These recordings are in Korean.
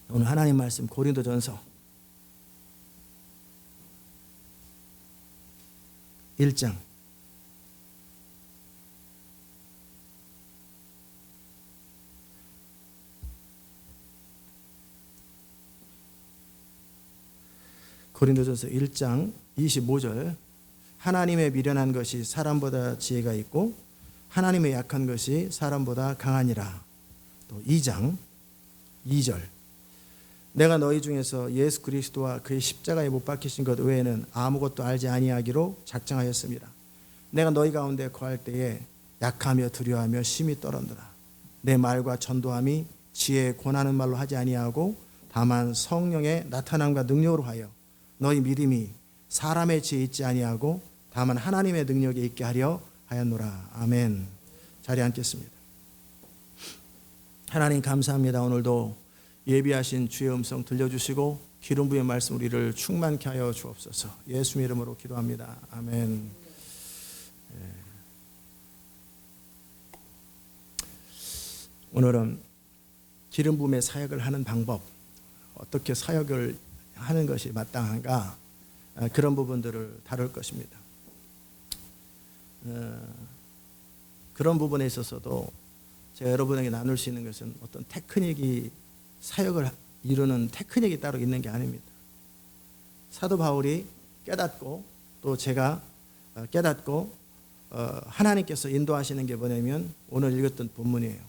오늘 하나님 말씀 고린도전서 1장 고린도전서 1장 25절 하나님의 미련한 것이 사람보다 지혜가 있고 하나님의 약한 것이 사람보다 강하니라. 또 2장 2절 내가 너희 중에서 예수 그리스도와 그의 십자가에 못 박히신 것 외에는 아무것도 알지 아니하기로 작정하였습니다. 내가 너희 가운데 거할 때에 약하며 두려워하며 심히 떨었노라. 내 말과 전도함이 지혜에 권하는 말로 하지 아니하고 다만 성령의 나타남과 능력으로 하여 너희 믿음이 사람의 지혜에 있지 아니하고 다만 하나님의 능력에 있게 하려 하였노라. 아멘. 자리에 앉겠습니다. 하나님 감사합니다. 오늘도 예비하신 주의 음성 들려주시고 기름 부의 말씀 우리를 충만케 하여 주옵소서. 예수 이름으로 기도합니다. 아멘. 오늘은 기름 부음의 사역을 하는 방법, 어떻게 사역을 하는 것이 마땅한가, 그런 부분들을 다룰 것입니다. 그런 부분에 있어서도 제가 여러분에게 나눌 수 있는 것은 어떤 테크닉이 사역을 이루는 테크닉이 따로 있는 게 아닙니다. 사도 바울이 깨닫고 또 제가 깨닫고 하나님께서 인도하시는 게 뭐냐면 오늘 읽었던 본문이에요.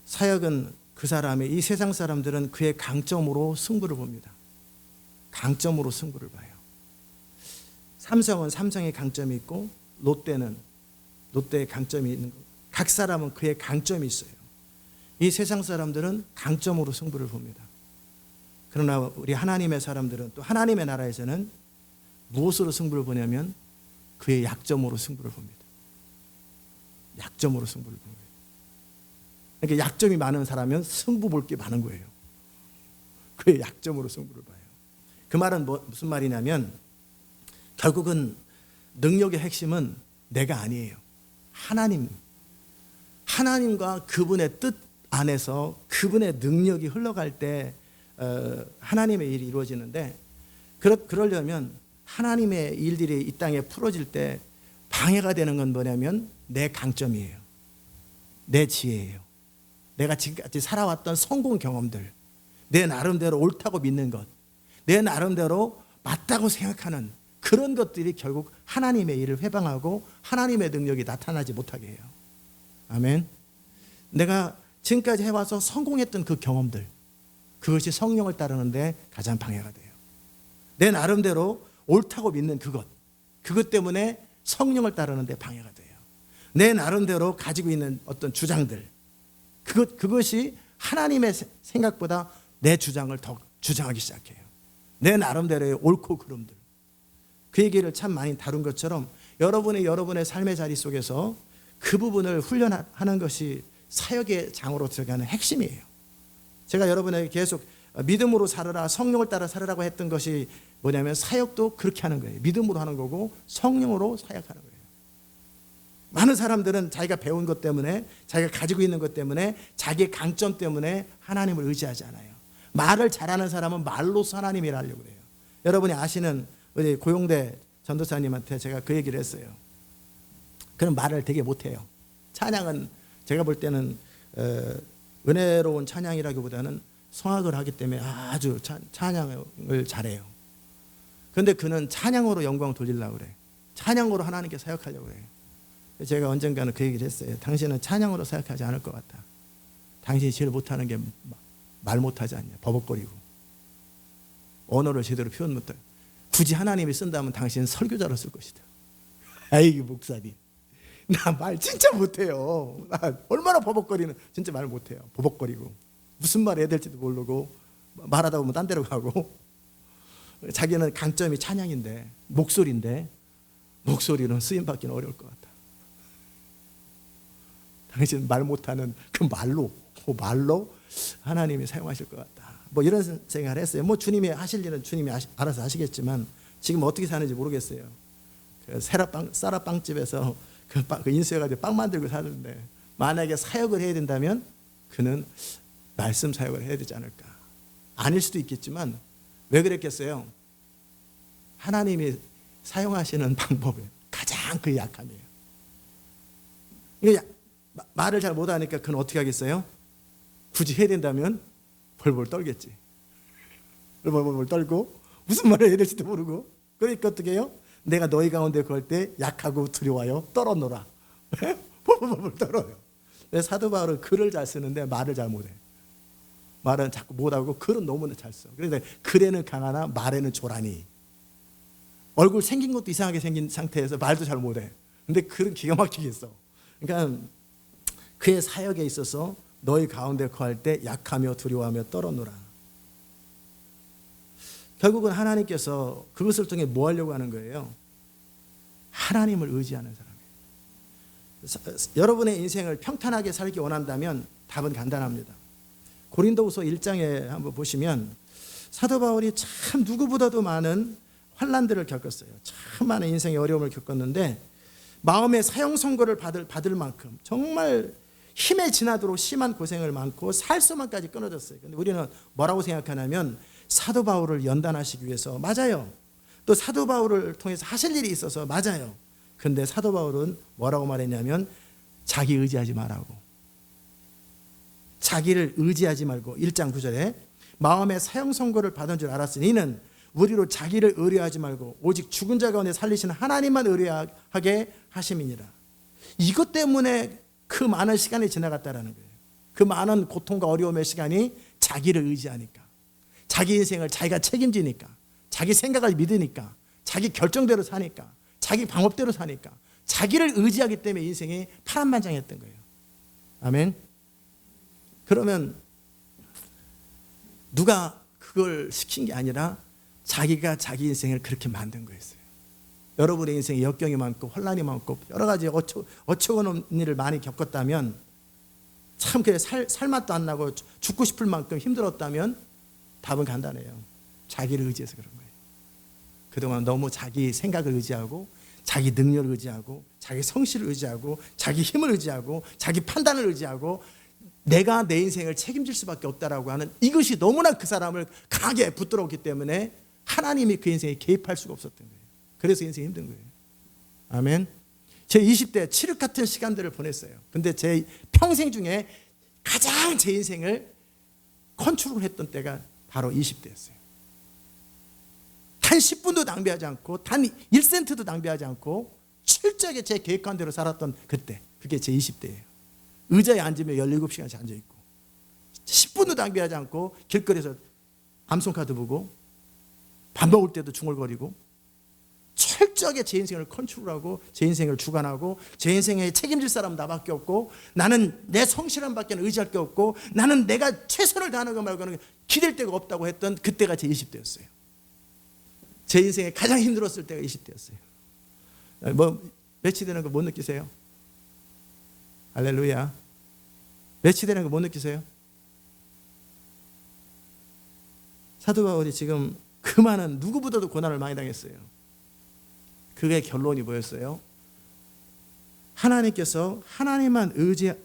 사역은 그 사람의, 이 세상 사람들은 그의 강점으로 승부를 봅니다. 강점으로 승부를 봐요. 삼성은 삼성의 강점이 있고 롯데는 롯데의 강점이 있는 거고 각 사람은 그의 강점이 있어요. 이 세상 사람들은 강점으로 승부를 봅니다. 그러나 우리 하나님의 사람들은 또 하나님의 나라에서는 무엇으로 승부를 보냐면 그의 약점으로 승부를 봅니다. 약점으로 승부를 봅니다. 그러니까 약점이 많은 사람은 승부 볼 게 많은 거예요. 그의 약점으로 승부를 봐요. 그 말은 무슨 말이냐면 결국은 능력의 핵심은 내가 아니에요. 하나님과 그분의 뜻 안에서 그분의 능력이 흘러갈 때 하나님의 일이 이루어지는데 그러려면 하나님의 일들이 이 땅에 풀어질 때 방해가 되는 건 뭐냐면 내 강점이에요. 내 지혜예요. 내가 지금까지 살아왔던 성공 경험들, 내 나름대로 옳다고 믿는 것, 내 나름대로 맞다고 생각하는 그런 것들이 결국 하나님의 일을 회방하고 하나님의 능력이 나타나지 못하게 해요. 아멘. 내가 지금까지 해와서 성공했던 그 경험들, 그것이 성령을 따르는데 가장 방해가 돼요. 내 나름대로 옳다고 믿는 그것 때문에 성령을 따르는데 방해가 돼요. 내 나름대로 가지고 있는 어떤 주장들, 그것이 하나님의 생각보다 내 주장을 더 주장하기 시작해요. 내 나름대로의 옳고 그름들. 그 얘기를 참 많이 다룬 것처럼 여러분의 삶의 자리 속에서 그 부분을 훈련하는 것이 사역의 장으로 들어가는 핵심이에요. 제가 여러분에게 계속 믿음으로 살아라, 성령을 따라 살아라고 했던 것이 뭐냐면 사역도 그렇게 하는 거예요. 믿음으로 하는 거고 성령으로 사역하는 거예요. 많은 사람들은 자기가 배운 것 때문에, 자기가 가지고 있는 것 때문에, 자기의 강점 때문에 하나님을 의지하지 않아요. 말을 잘하는 사람은 말로서 하나님을 하려고 해요. 여러분이 아시는 우리 고용대 전도사님한테 제가 그 얘기를 했어요. 그는 말을 되게 못해요. 찬양은 제가 볼 때는 은혜로운 찬양이라기보다는 성악을 하기 때문에 아주 찬양을 잘해요. 그런데 그는 찬양으로 영광 돌리려고 그래. 찬양으로 하나님께 사역하려고 그래요. 제가 언젠가는 그 얘기를 했어요. 당신은 찬양으로 사역하지 않을 것 같다. 당신이 제일 못하는 게 말 못하지 않냐. 버벅거리고 언어를 제대로 표현 못하고 굳이 하나님이 쓴다면 당신은 설교자로 쓸 것이다. 아이고 목사님, 나 말 진짜 못해요. 나 얼마나 버벅거리는, 진짜 말 못해요. 버벅거리고 무슨 말 해야 될지도 모르고 말하다 보면 딴 데로 가고. 자기는 강점이 찬양인데, 목소리인데 목소리는 쓰임받기는 어려울 것 같다. 당신 말 못하는 그 말로 하나님이 사용하실 것 같다. 뭐 이런 생각을 했어요. 뭐 주님이 하실 일은 주님이 알아서 하시겠지만 지금 어떻게 사는지 모르겠어요. 그 쌀아빵집에서 그 인수해가지고 빵 만들고 사는데 만약에 사역을 해야 된다면 그는 말씀 사역을 해야 되지 않을까. 아닐 수도 있겠지만 왜 그랬겠어요? 하나님이 사용하시는 방법이 가장 그 약함이에요. 말을 잘 못하니까 그건 어떻게 하겠어요? 굳이 해야 된다면 벌벌 떨겠지. 벌벌 떨고 무슨 말을 해야 될지도 모르고, 그러니까 어떻게 해요? 내가 너희 가운데 그럴 때 약하고 두려워요 떨어놓으라. 벌벌 떨어요. 사도 바울은 글을 잘 쓰는데 말을 잘 못해. 말은 자꾸 못하고 글은 너무 잘 써. 그런데 글에는 강하나 말에는 조라니. 얼굴 생긴 것도 이상하게 생긴 상태에서 말도 잘 못해. 근데 글은 기가 막히게 써. 그러니까 그의 사역에 있어서 너희 가운데 거할 때 약하며 두려워하며 떨어놓으라. 결국은 하나님께서 그것을 통해 뭐 하려고 하는 거예요? 하나님을 의지하는 사람이에요. 여러분의 인생을 평탄하게 살기 원한다면 답은 간단합니다. 고린도후서 1장에 한번 보시면 사도 바울이 참 누구보다도 많은 환난들을 겪었어요. 참 많은 인생의 어려움을 겪었는데 마음의 사형 선고를 받을 만큼 정말 힘에 지나도록 심한 고생을 많고 살 수만까지 끊어졌어요. 근데 우리는 뭐라고 생각하냐면 사도 바울을 연단하시기 위해서 맞아요. 또 사도 바울을 통해서 하실 일이 있어서 맞아요. 근데 사도 바울은 뭐라고 말했냐면 자기 의지하지 말라고. 자기를 의지하지 말고 1장 9절에 마음의 사형 선고를 받은 줄 알았으니 이는 우리로 자기를 의뢰하지 말고 오직 죽은 자 가운데 살리시는 하나님만 의뢰하게 하심이니라. 이것 때문에 그 많은 시간이 지나갔다라는 거예요. 그 많은 고통과 어려움의 시간이 자기를 의지하니까, 자기 인생을 자기가 책임지니까, 자기 생각을 믿으니까, 자기 결정대로 사니까, 자기 방법대로 사니까, 자기를 의지하기 때문에 인생이 파란만장했던 거예요. 아멘. 그러면 누가 그걸 시킨 게 아니라 자기가 자기 인생을 그렇게 만든 거였어요. 여러분의 인생에 역경이 많고 혼란이 많고 여러 가지 어처구니없는 일을 많이 겪었다면, 참 그래 살맛도 안 나고 죽고 싶을 만큼 힘들었다면 답은 간단해요. 자기를 의지해서 그런 거예요. 그동안 너무 자기 생각을 의지하고 자기 능력을 의지하고 자기 성실을 의지하고 자기 힘을 의지하고 자기 판단을 의지하고 내가 내 인생을 책임질 수밖에 없다라고 하는 이것이 너무나 그 사람을 강하게 붙들었기 때문에 하나님이 그 인생에 개입할 수가 없었던 거예요. 그래서 인생이 힘든 거예요. 아멘. 제 20대 칠흑 같은 시간들을 보냈어요. 근데 제 평생 중에 가장 제 인생을 컨트롤했던 때가 바로 20대였어요. 단 10분도 낭비하지 않고 단 1센트도 낭비하지 않고 철저하게 제 계획한 대로 살았던 그때, 그게 제 20대예요. 의자에 앉으면 17시간씩 앉아있고 10분도 낭비하지 않고 길거리에서 암송카드 보고 밥 먹을 때도 중얼거리고 철저하게 제 인생을 컨트롤하고 제 인생을 주관하고 제 인생에 책임질 사람은 나밖에 없고 나는 내 성실함밖에 의지할 게 없고 나는 내가 최선을 다하는 것 말고는 기댈 데가 없다고 했던 그때가 제 20대였어요. 제 인생에 가장 힘들었을 때가 20대였어요. 뭐 매치되는 거 못 느끼세요? 할렐루야. 매치되는 거 못 느끼세요? 사도 바울이 지금 그 많은 누구보다도 고난을 많이 당했어요. 그게 결론이 뭐였어요? 하나님께서 하나님만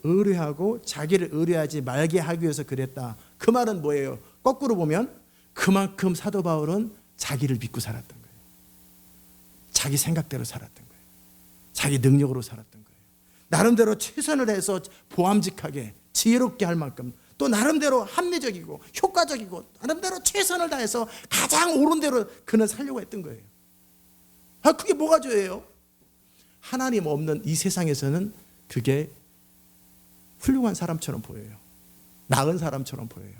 의뢰하고 자기를 의뢰하지 말게 하기 위해서 그랬다. 그 말은 뭐예요? 거꾸로 보면 그만큼 사도 바울은 자기를 믿고 살았던 거예요. 자기 생각대로 살았던 거예요. 자기 능력으로 살았던 거예요. 나름대로 최선을 다해서 보암직하게 지혜롭게 할 만큼 또 나름대로 합리적이고 효과적이고 나름대로 최선을 다해서 가장 옳은 대로 그는 살려고 했던 거예요. 그게 뭐가 죄예요? 하나님 없는 이 세상에서는 그게 훌륭한 사람처럼 보여요. 나은 사람처럼 보여요.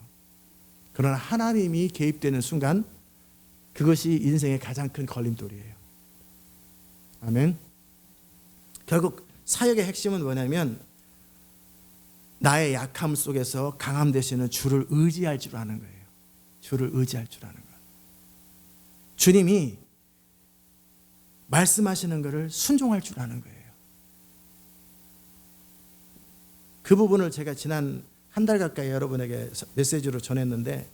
그러나 하나님이 개입되는 순간 그것이 인생의 가장 큰 걸림돌이에요. 아멘. 결국 사역의 핵심은 뭐냐면 나의 약함 속에서 강함 되시는 주를 의지할 줄 아는 거예요. 주를 의지할 줄 아는 것. 주님이 말씀하시는 것을 순종할 줄 아는 거예요. 그 부분을 제가 지난 한 달 가까이 여러분에게 메시지로 전했는데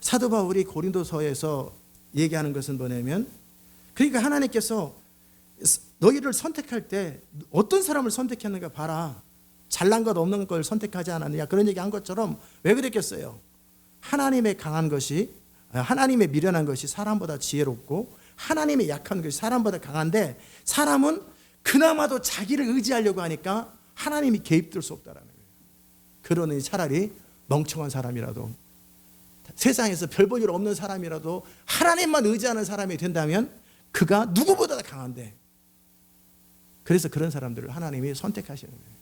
사도 바울이 고린도서에서 얘기하는 것은 뭐냐면 그러니까 하나님께서 너희를 선택할 때 어떤 사람을 선택했는가 봐라. 잘난 것 없는 걸 선택하지 않았느냐 그런 얘기 한 것처럼 왜 그랬겠어요? 하나님의 강한 것이 하나님의 미련한 것이 사람보다 지혜롭고 하나님의 약한 것이 사람보다 강한데 사람은 그나마도 자기를 의지하려고 하니까 하나님이 개입될 수 없다라는 거예요. 그러니 차라리 멍청한 사람이라도 세상에서 별 볼 일 없는 사람이라도 하나님만 의지하는 사람이 된다면 그가 누구보다 강한데 그래서 그런 사람들을 하나님이 선택하시는 거예요.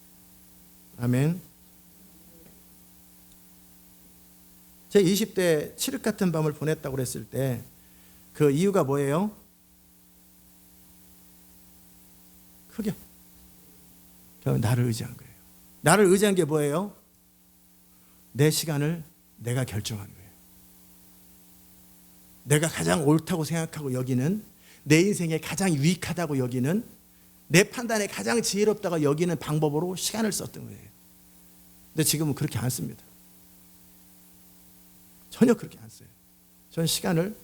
아멘. 제 20대 칠흑 같은 밤을 보냈다고 그랬을 때 그 이유가 뭐예요? 크게 나를 의지한 거예요. 나를 의지한 게 뭐예요? 내 시간을 내가 결정한 거예요. 내가 가장 옳다고 생각하고 여기는 내 인생에 가장 유익하다고 여기는 내 판단에 가장 지혜롭다고 여기는 방법으로 시간을 썼던 거예요. 근데 지금은 그렇게 안 씁니다. 전혀 그렇게 안 써요. 저는 시간을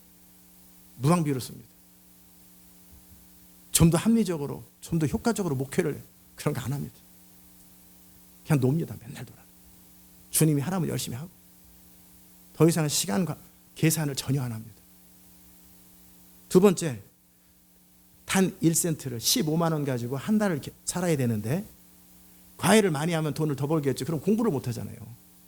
무방비로 씁니다. 좀 더 합리적으로, 좀 더 효과적으로 목회를 그런 거 안 합니다. 그냥 놉니다. 맨날 돌아. 주님이 하라면 열심히 하고 더 이상 시간과 계산을 전혀 안 합니다. 두 번째, 단 1센트를 15만 원 가지고 한 달을 살아야 되는데 과외를 많이 하면 돈을 더 벌겠죠. 그럼 공부를 못 하잖아요.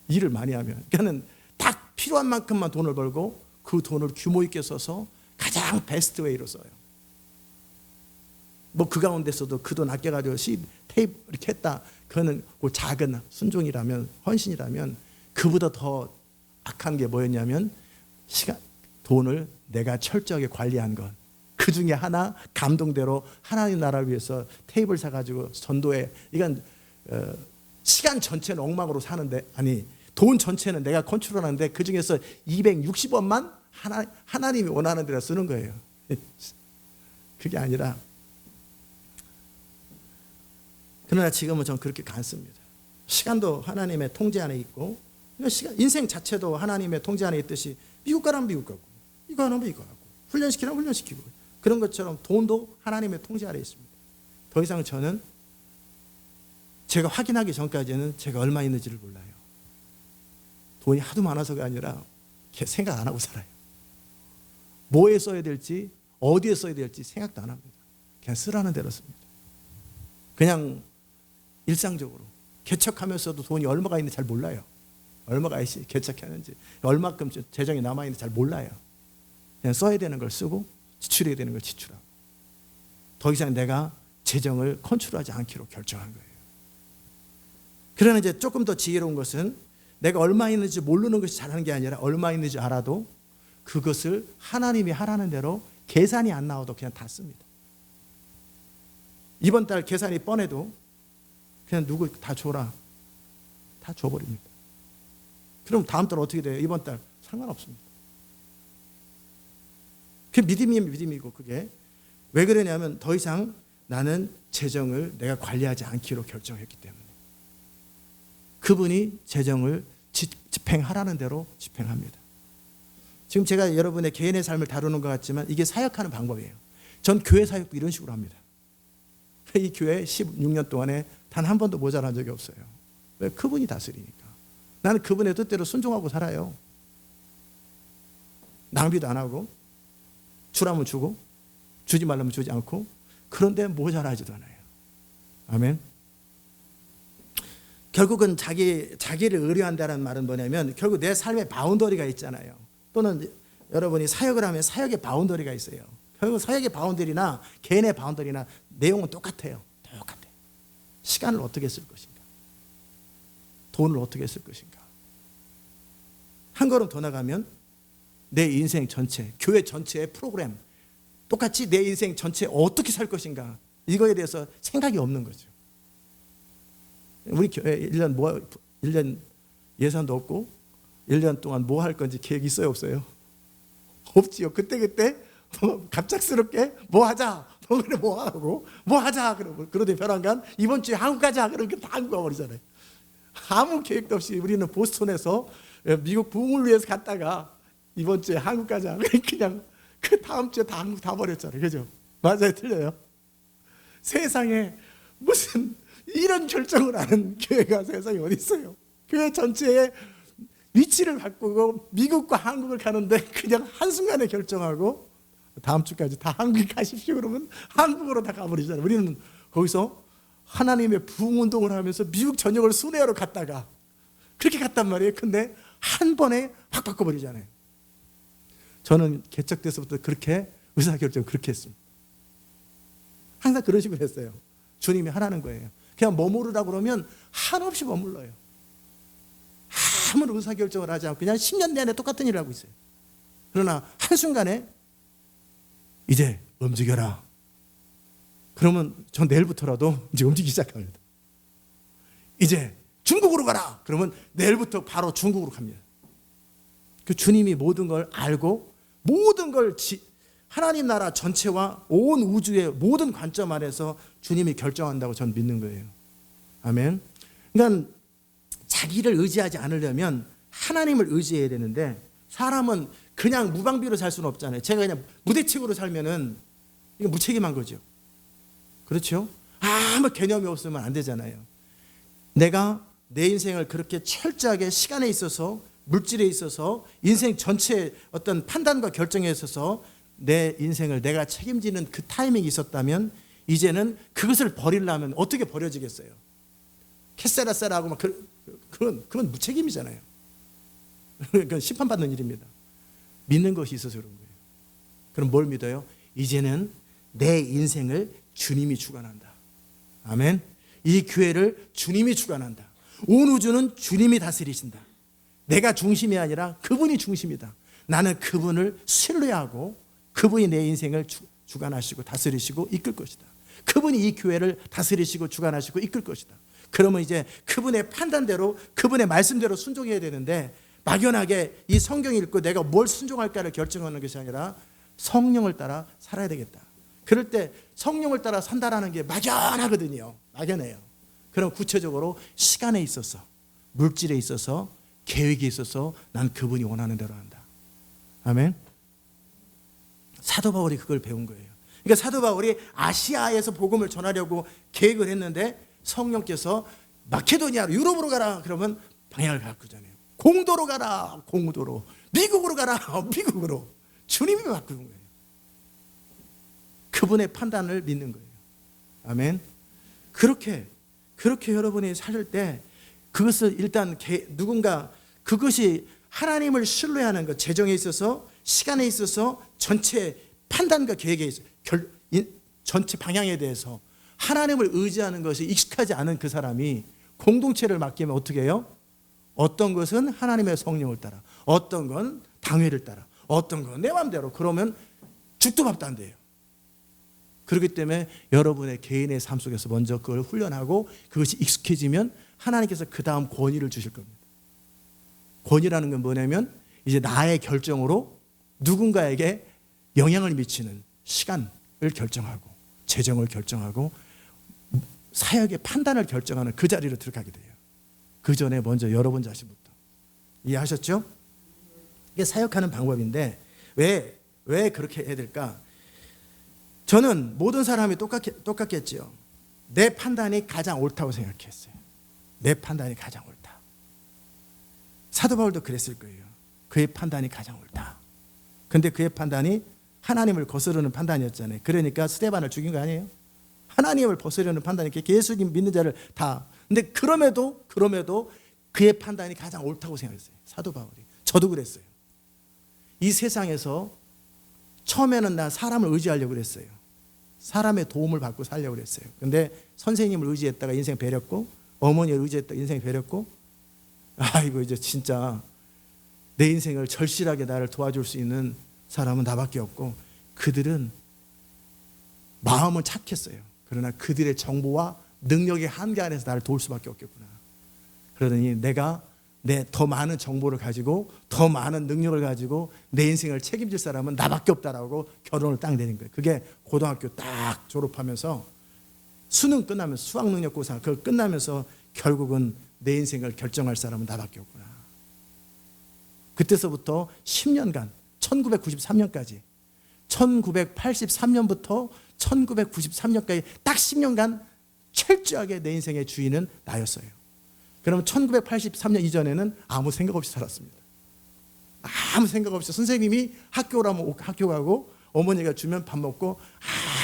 일을 많이 하면. 그러니까는 딱 필요한 만큼만 돈을 벌고 그 돈을 규모 있게 써서 가장 베스트 웨이로 써요. 뭐 그 가운데서도 그 돈 아껴가지고 테이프 이렇게 했다. 그거는 그 작은 순종이라면 헌신이라면 그보다 더 악한 게 뭐였냐면 돈을 내가 철저하게 관리한 것. 그 중에 하나 감동대로 하나님 나라를 위해서 테이블 사가지고 전도에 이건 시간 전체는 엉망으로 사는데 아니 돈 전체는 내가 컨트롤하는데 그 중에서 260원만 하나님이 원하는 대로 쓰는 거예요. 그게 아니라 그러나 지금은 전 그렇게 않습니다. 시간도 하나님의 통제 안에 있고 인생 자체도 하나님의 통제 안에 있듯이 미국 가라면 미국 가고 이거 하면 이거 하고 훈련시키라면 훈련시키고 그런 것처럼 돈도 하나님의 통제 아래 있습니다. 더 이상 저는 제가 확인하기 전까지는 제가 얼마 있는지를 몰라요. 돈이 하도 많아서가 아니라 생각 안 하고 살아요. 뭐에 써야 될지 어디에 써야 될지 생각도 안 합니다. 그냥 쓰라는 대로 씁니다. 그냥 일상적으로 개척하면서도 돈이 얼마가 있는지 잘 몰라요. 얼마가 개척하는지 얼마큼 재정이 남아있는지 잘 몰라요. 그냥 써야 되는 걸 쓰고 지출해야 되는 걸 지출하고 더 이상 내가 재정을 컨트롤하지 않기로 결정한 거예요. 그러나 이제 조금 더 지혜로운 것은 내가 얼마 있는지 모르는 것이 잘하는 게 아니라 얼마 있는지 알아도 그것을 하나님이 하라는 대로 계산이 안 나와도 그냥 다 씁니다. 이번 달 계산이 뻔해도 그냥 누구 다 줘라. 다 줘버립니다. 그럼 다음 달 어떻게 돼요? 이번 달 상관없습니다. 그게 믿음이면 믿음이고 그게 왜 그러냐면 더 이상 나는 재정을 내가 관리하지 않기로 결정했기 때문에 그분이 재정을 집행하라는 대로 집행합니다. 지금 제가 여러분의 개인의 삶을 다루는 것 같지만 이게 사역하는 방법이에요. 전 교회 사역도 이런 식으로 합니다. 이 교회 16년 동안에 단 한 번도 모자란 적이 없어요. 왜? 그분이 다스리니까. 나는 그분의 뜻대로 순종하고 살아요. 낭비도 안 하고 주라면 주고 주지 말라면 주지 않고 그런데 모자라지도 않아요. 아멘. 결국은 자기를 의뢰한다는 말은 뭐냐면 결국 내 삶에 바운더리가 있잖아요. 또는 여러분이 사역을 하면 사역의 바운더리가 있어요. 결국 사역의 바운더리나 개인의 바운더리나 내용은 똑같아요. 똑같아요. 시간을 어떻게 쓸 것인가. 돈을 어떻게 쓸 것인가. 한 걸음 더 나가면 내 인생 전체, 교회 전체의 프로그램 똑같이 내 인생 전체 어떻게 살 것인가. 이거에 대해서 생각이 없는 거죠. 우리 교회 1년 예산도 없고 1년 동안 뭐 할 건지 계획 있어요 없어요? 없지요. 그때 갑작스럽게 뭐 하자. 그래 뭐 하고 뭐 하자. 그러더니 벼랑간 이번 주에 한국 가자. 그러니까 다 한국 가버리잖아요. 아무 계획도 없이 우리는 보스턴에서 미국 부흥을 위해서 갔다가 이번 주에 한국 가자. 그냥 그 다음 주에 다 한국 다 버렸잖아요. 그죠? 맞아요? 틀려요? 세상에 무슨 이런 결정을 하는 교회가 세상에 어디 있어요? 교회 전체의 위치를 바꾸고 미국과 한국을 가는데 그냥 한순간에 결정하고 다음 주까지 다 한국 가십시오 그러면 한국으로 다 가버리잖아요. 우리는 거기서 하나님의 부흥운동을 하면서 미국 전역을 순회하러 갔다가 그렇게 갔단 말이에요. 근데 한 번에 확 바꿔버리잖아요. 저는 개척돼서부터 그렇게 의사결정을 그렇게 했습니다. 항상 그런 식으로 했어요. 주님이 하라는 거예요. 그냥 머무르라고 그러면 한없이 머물러요. 아무런 의사결정을 하지 않고 그냥 10년 내내 똑같은 일을 하고 있어요. 그러나 한순간에 이제 움직여라. 그러면 전 내일부터라도 이제 움직이기 시작합니다. 이제 중국으로 가라. 그러면 내일부터 바로 중국으로 갑니다. 그 주님이 모든 걸 알고 모든 걸 하나님 나라 전체와 온 우주의 모든 관점 안에서 주님이 결정한다고 저는 믿는 거예요. 아멘. 그러니까 자기를 의지하지 않으려면 하나님을 의지해야 되는데 사람은 그냥 무방비로 살 수는 없잖아요. 제가 그냥 무대책으로 살면은 이거 무책임한 거죠. 그렇죠? 아무 개념이 없으면 안 되잖아요. 내가 내 인생을 그렇게 철저하게 시간에 있어서 물질에 있어서 인생 전체의 어떤 판단과 결정에 있어서 내 인생을 내가 책임지는 그 타이밍이 있었다면 이제는 그것을 버리려면 어떻게 버려지겠어요? 캐세라세라고 막 그건 무책임이잖아요. 그건 심판받는 일입니다. 믿는 것이 있어서 그런 거예요. 그럼 뭘 믿어요? 이제는 내 인생을 주님이 주관한다. 아멘. 이 교회를 주님이 주관한다. 온 우주는 주님이 다스리신다. 내가 중심이 아니라 그분이 중심이다. 나는 그분을 신뢰하고 그분이 내 인생을 주관하시고 다스리시고 이끌 것이다. 그분이 이 교회를 다스리시고 주관하시고 이끌 것이다. 그러면 이제 그분의 판단대로 그분의 말씀대로 순종해야 되는데 막연하게 이 성경 읽고 내가 뭘 순종할까를 결정하는 것이 아니라 성령을 따라 살아야 되겠다. 그럴 때 성령을 따라 산다라는 게 막연하거든요. 막연해요. 그럼 구체적으로 시간에 있어서 물질에 있어서 계획에 있어서 난 그분이 원하는 대로 한다. 아멘. 사도 바울이 그걸 배운 거예요. 그러니까 사도 바울이 아시아에서 복음을 전하려고 계획을 했는데 성령께서 마케도니아로 유럽으로 가라 그러면 방향을 바꾸잖아요. 공도로 가라 공도로, 미국으로 가라 미국으로. 주님이 바꾸는 거예요. 그분의 판단을 믿는 거예요. 아멘. 그렇게 여러분이 살 때 그것을 일단 누군가 그것이 하나님을 신뢰하는 것, 재정에 있어서 시간에 있어서 전체 판단과 계획에 있어서 전체 방향에 대해서 하나님을 의지하는 것이 익숙하지 않은 그 사람이 공동체를 맡기면 어떻게 해요? 어떤 것은 하나님의 성령을 따라, 어떤 건 당회를 따라, 어떤 건 내 마음대로. 그러면 죽도 밥도 안 돼요. 그렇기 때문에 여러분의 개인의 삶 속에서 먼저 그걸 훈련하고 그것이 익숙해지면 하나님께서 그 다음 권위를 주실 겁니다. 권위라는 건 뭐냐면 이제 나의 결정으로 누군가에게 영향을 미치는 시간을 결정하고 재정을 결정하고 사역의 판단을 결정하는 그 자리로 들어가게 돼요. 그 전에 먼저 여러분 자신부터. 이해하셨죠? 이게 사역하는 방법인데 왜 그렇게 해야 될까? 저는 모든 사람이 똑같겠지요. 내 판단이 가장 옳다고 생각했어요. 내 판단이 가장 옳다. 사도 바울도 그랬을 거예요. 그의 판단이 가장 옳다. 근데 그의 판단이 하나님을 거스르는 판단이었잖아요. 그러니까 스데반을 죽인 거 아니에요? 하나님을 거스르는 판단이 예수님 믿는 자를 다. 근데 그럼에도 그의 판단이 가장 옳다고 생각했어요. 사도 바울이. 저도 그랬어요. 이 세상에서 처음에는 나 사람을 의지하려고 그랬어요. 사람의 도움을 받고 살려고 그랬어요. 근데 선생님을 의지했다가 인생 배렸고, 어머니를 의지했다가 인생 배렸고, 아이고 이제 진짜 내 인생을 절실하게 나를 도와줄 수 있는 사람은 나밖에 없고, 그들은 마음은 착했어요. 그러나 그들의 정보와 능력의 한계 안에서 나를 도울 수밖에 없겠구나. 그러더니 내가 더 많은 정보를 가지고 더 많은 능력을 가지고 내 인생을 책임질 사람은 나밖에 없다라고 결론을 딱 내린 거예요. 그게 고등학교 딱 졸업하면서 수능 끝나면서 수학능력고사 그걸 끝나면서 결국은 내 인생을 결정할 사람은 나밖에 없구나. 그때서부터 10년간 1993년까지 1983년부터 1993년까지 딱 10년간 철저하게 내 인생의 주인은 나였어요. 그럼 1983년 이전에는 아무 생각 없이 살았습니다. 아무 생각 없이 선생님이 학교 오라면 학교 가고, 어머니가 주면 밥 먹고,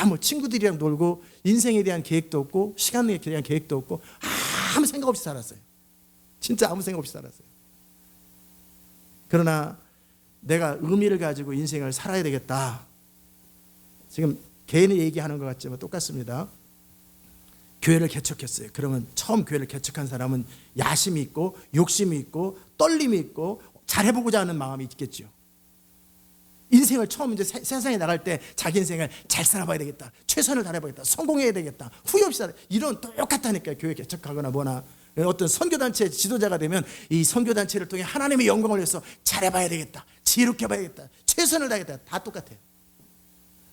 아무 친구들이랑 놀고, 인생에 대한 계획도 없고, 시간에 대한 계획도 없고, 아무 생각 없이 살았어요. 진짜 아무 생각 없이 살았어요. 그러나 내가 의미를 가지고 인생을 살아야 되겠다. 지금 개인이 얘기하는 것 같지만 똑같습니다. 교회를 개척했어요. 그러면 처음 교회를 개척한 사람은 야심이 있고, 욕심이 있고, 떨림이 있고, 잘해보고자 하는 마음이 있겠죠. 인생을 처음 이제 세상에 나갈 때 자기 인생을 잘 살아봐야 되겠다, 최선을 다해보겠다, 성공해야 되겠다, 후회 없이 살아, 이런 똑같다니까요. 교회 개척하거나 뭐나 어떤 선교단체 지도자가 되면 이 선교단체를 통해 하나님의 영광을 위해서 잘해봐야 되겠다, 지혜롭게 봐야겠다, 최선을 다하겠다, 다 똑같아요.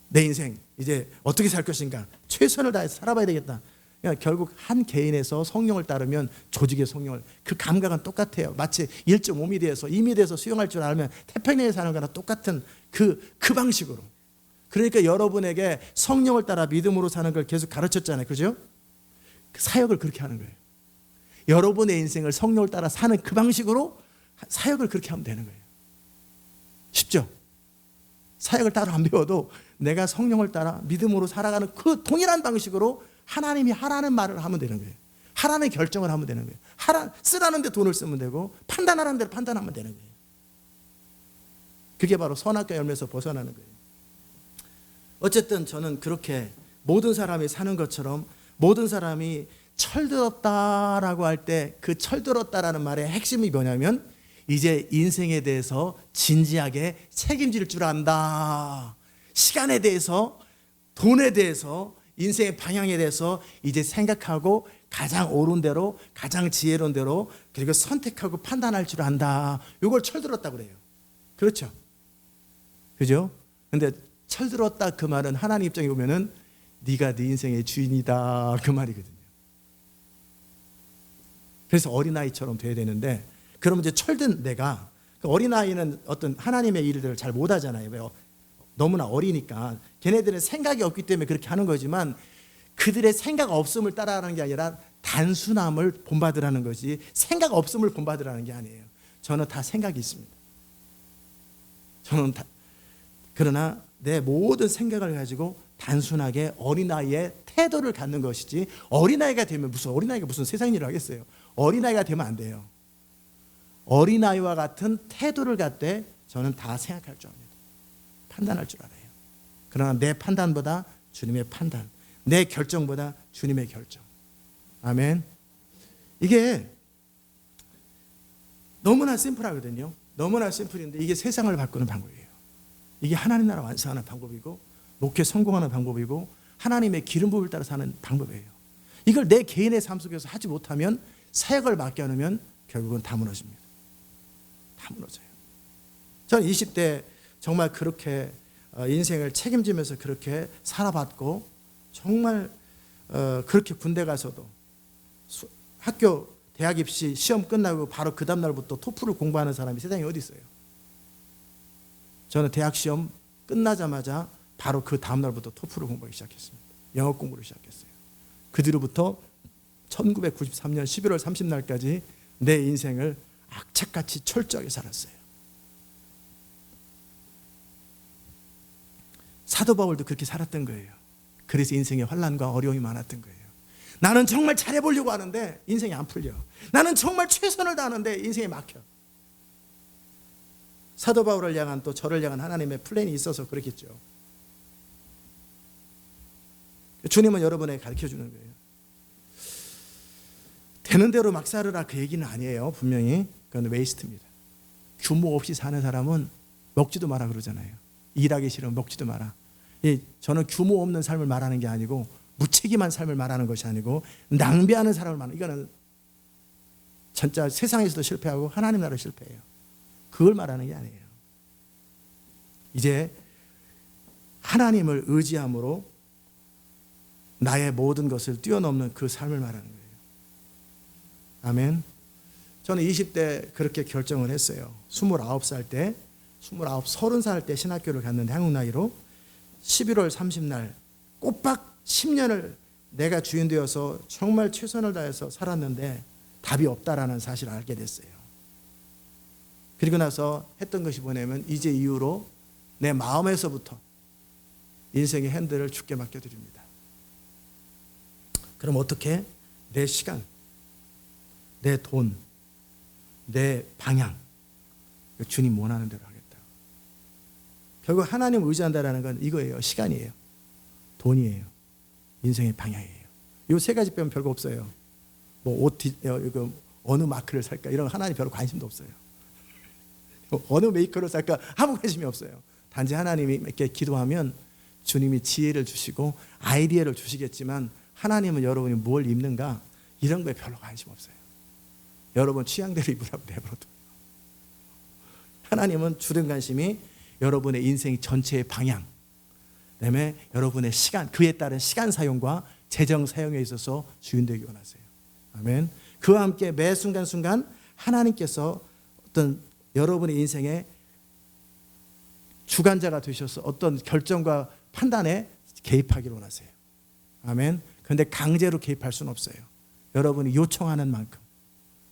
내 인생 이제 어떻게 살 것인가, 최선을 다해서 살아봐야 되겠다. 그러니까 결국 한 개인에서 성령을 따르면 조직의 성령을, 그 감각은 똑같아요. 마치 1.5m에서 2m에서 수영할 줄 알면 태평양에 사는 거나 똑같은 그 방식으로. 그러니까 여러분에게 성령을 따라 믿음으로 사는 걸 계속 가르쳤잖아요. 그죠? 사역을 그렇게 하는 거예요. 여러분의 인생을 성령을 따라 사는 그 방식으로 사역을 그렇게 하면 되는 거예요. 쉽죠? 사역을 따로 안 배워도 내가 성령을 따라 믿음으로 살아가는 그 동일한 방식으로 하나님이 하라는 말을 하면 되는 거예요. 하라는 결정을 하면 되는 거예요. 쓰라는 데 돈을 쓰면 되고, 판단하라는 대로 판단하면 되는 거예요. 그게 바로 선악과 열매에서 벗어나는 거예요. 어쨌든 저는 그렇게 모든 사람이 사는 것처럼, 모든 사람이 철들었다라고 할 때 그 철들었다라는 말의 핵심이 뭐냐면, 이제 인생에 대해서 진지하게 책임질 줄 안다. 시간에 대해서, 돈에 대해서, 인생의 방향에 대해서 이제 생각하고 가장 옳은 대로, 가장 지혜로운 대로, 그리고 선택하고 판단할 줄 안다. 이걸 철들었다고 그래요. 그렇죠? 그죠? 근데 철들었다 그 말은 하나님 입장에 보면은 네가 네 인생의 주인이다, 그 말이거든요. 그래서 어린아이처럼 돼야 되는데, 그러면 이제 철든 내가, 어린아이는 어떤 하나님의 일들을 잘 못하잖아요. 왜요? 너무나 어리니까. 걔네들은 생각이 없기 때문에 그렇게 하는 거지만, 그들의 생각 없음을 따라하는 게 아니라 단순함을 본받으라는 거지, 생각 없음을 본받으라는 게 아니에요. 저는 다 생각이 있습니다. 그러나 내 모든 생각을 가지고 단순하게 어린아이의 태도를 갖는 것이지, 어린아이가 되면 어린아이가 무슨 세상 일을 하겠어요. 어린아이가 되면 안 돼요. 어린아이와 같은 태도를 갖되 저는 다 생각할 줄 압니다. 판단할 줄 알아요. 그러나 내 판단보다 주님의 판단, 내 결정보다 주님의 결정. 아멘. 이게 너무나 심플하거든요. 너무나 심플인데 이게 세상을 바꾸는 방법이에요. 이게 하나님 나라 완성하는 방법이고, 목회 성공하는 방법이고, 하나님의 기름 부음을 따라 사는 방법이에요. 이걸 내 개인의 삶 속에서 하지 못하면, 사역을 맡겨놓으면 결국은 다 무너집니다. 다 무너져요. 저는 20대 정말 그렇게 인생을 책임지면서 그렇게 살아봤고, 정말 그렇게 군대 가서도 학교 대학 입시 시험 끝나고 바로 그 다음 날부터 토플을 공부하는 사람이 세상에 어디 있어요? 저는 대학 시험 끝나자마자 바로 그 다음 날부터 토플을 공부하기 시작했습니다. 영어 공부를 시작했어요. 그 뒤로부터 1993년 11월 30날까지 내 인생을 악착같이 철저하게 살았어요. 사도 바울도 그렇게 살았던 거예요. 그래서 인생에 환난과 어려움이 많았던 거예요. 나는 정말 잘해보려고 하는데 인생이 안 풀려. 나는 정말 최선을 다하는데 인생이 막혀. 사도 바울을 향한, 또 저를 향한 하나님의 플랜이 있어서 그렇겠죠. 주님은 여러분에게 가르쳐주는 거예요. 되는 대로 막 살으라, 그 얘기는 아니에요. 분명히 그건 웨이스트입니다. 규모 없이 사는 사람은 먹지도 마라 그러잖아요. 일하기 싫으면 먹지도 마라. 저는 규모 없는 삶을 말하는 게 아니고, 무책임한 삶을 말하는 것이 아니고, 낭비하는 사람을 말하는, 이거는 진짜 세상에서도 실패하고 하나님 나라도 실패해요. 그걸 말하는 게 아니에요. 이제 하나님을 의지함으로 나의 모든 것을 뛰어넘는 그 삶을 말하는 거예요. 아멘. 저는 20대 그렇게 결정을 했어요. 29살 때, 30살 때 신학교를 갔는데, 한국 나이로 11월 30날 꼬박 10년을 내가 주인 되어서 정말 최선을 다해서 살았는데 답이 없다라는 사실을 알게 됐어요. 그리고 나서 했던 것이 뭐냐면 이제 이후로 내 마음에서부터 인생의 핸들을 주께 맡겨드립니다. 그럼 어떻게? 내 시간, 내 돈, 내 방향, 주님 원하는 대로 하겠다. 결국 하나님 의지한다는 건 이거예요. 시간이에요. 돈이에요. 인생의 방향이에요. 이 세 가지 빼면 별거 없어요. 뭐 옷, 어느 마크를 살까 이런 하나님 별로 관심도 없어요. 어느 메이커를 살까 아무 관심이 없어요. 단지 하나님께 기도하면 주님이 지혜를 주시고 아이디어를 주시겠지만 하나님은 여러분이 뭘 입는가 이런 거에 별로 관심 없어요. 여러분 취향대로 입으라고 내버려둬. 하나님은 주된 관심이 여러분의 인생 전체의 방향, 그다음에 여러분의 시간, 그에 따른 시간 사용과 재정 사용에 있어서 주인 되기 원하세요. 아멘. 그와 함께 매 순간순간 하나님께서 어떤 여러분의 인생의 주관자가 되셔서 어떤 결정과 판단에 개입하기를 원하세요. 아멘. 그런데 강제로 개입할 수는 없어요. 여러분이 요청하는 만큼,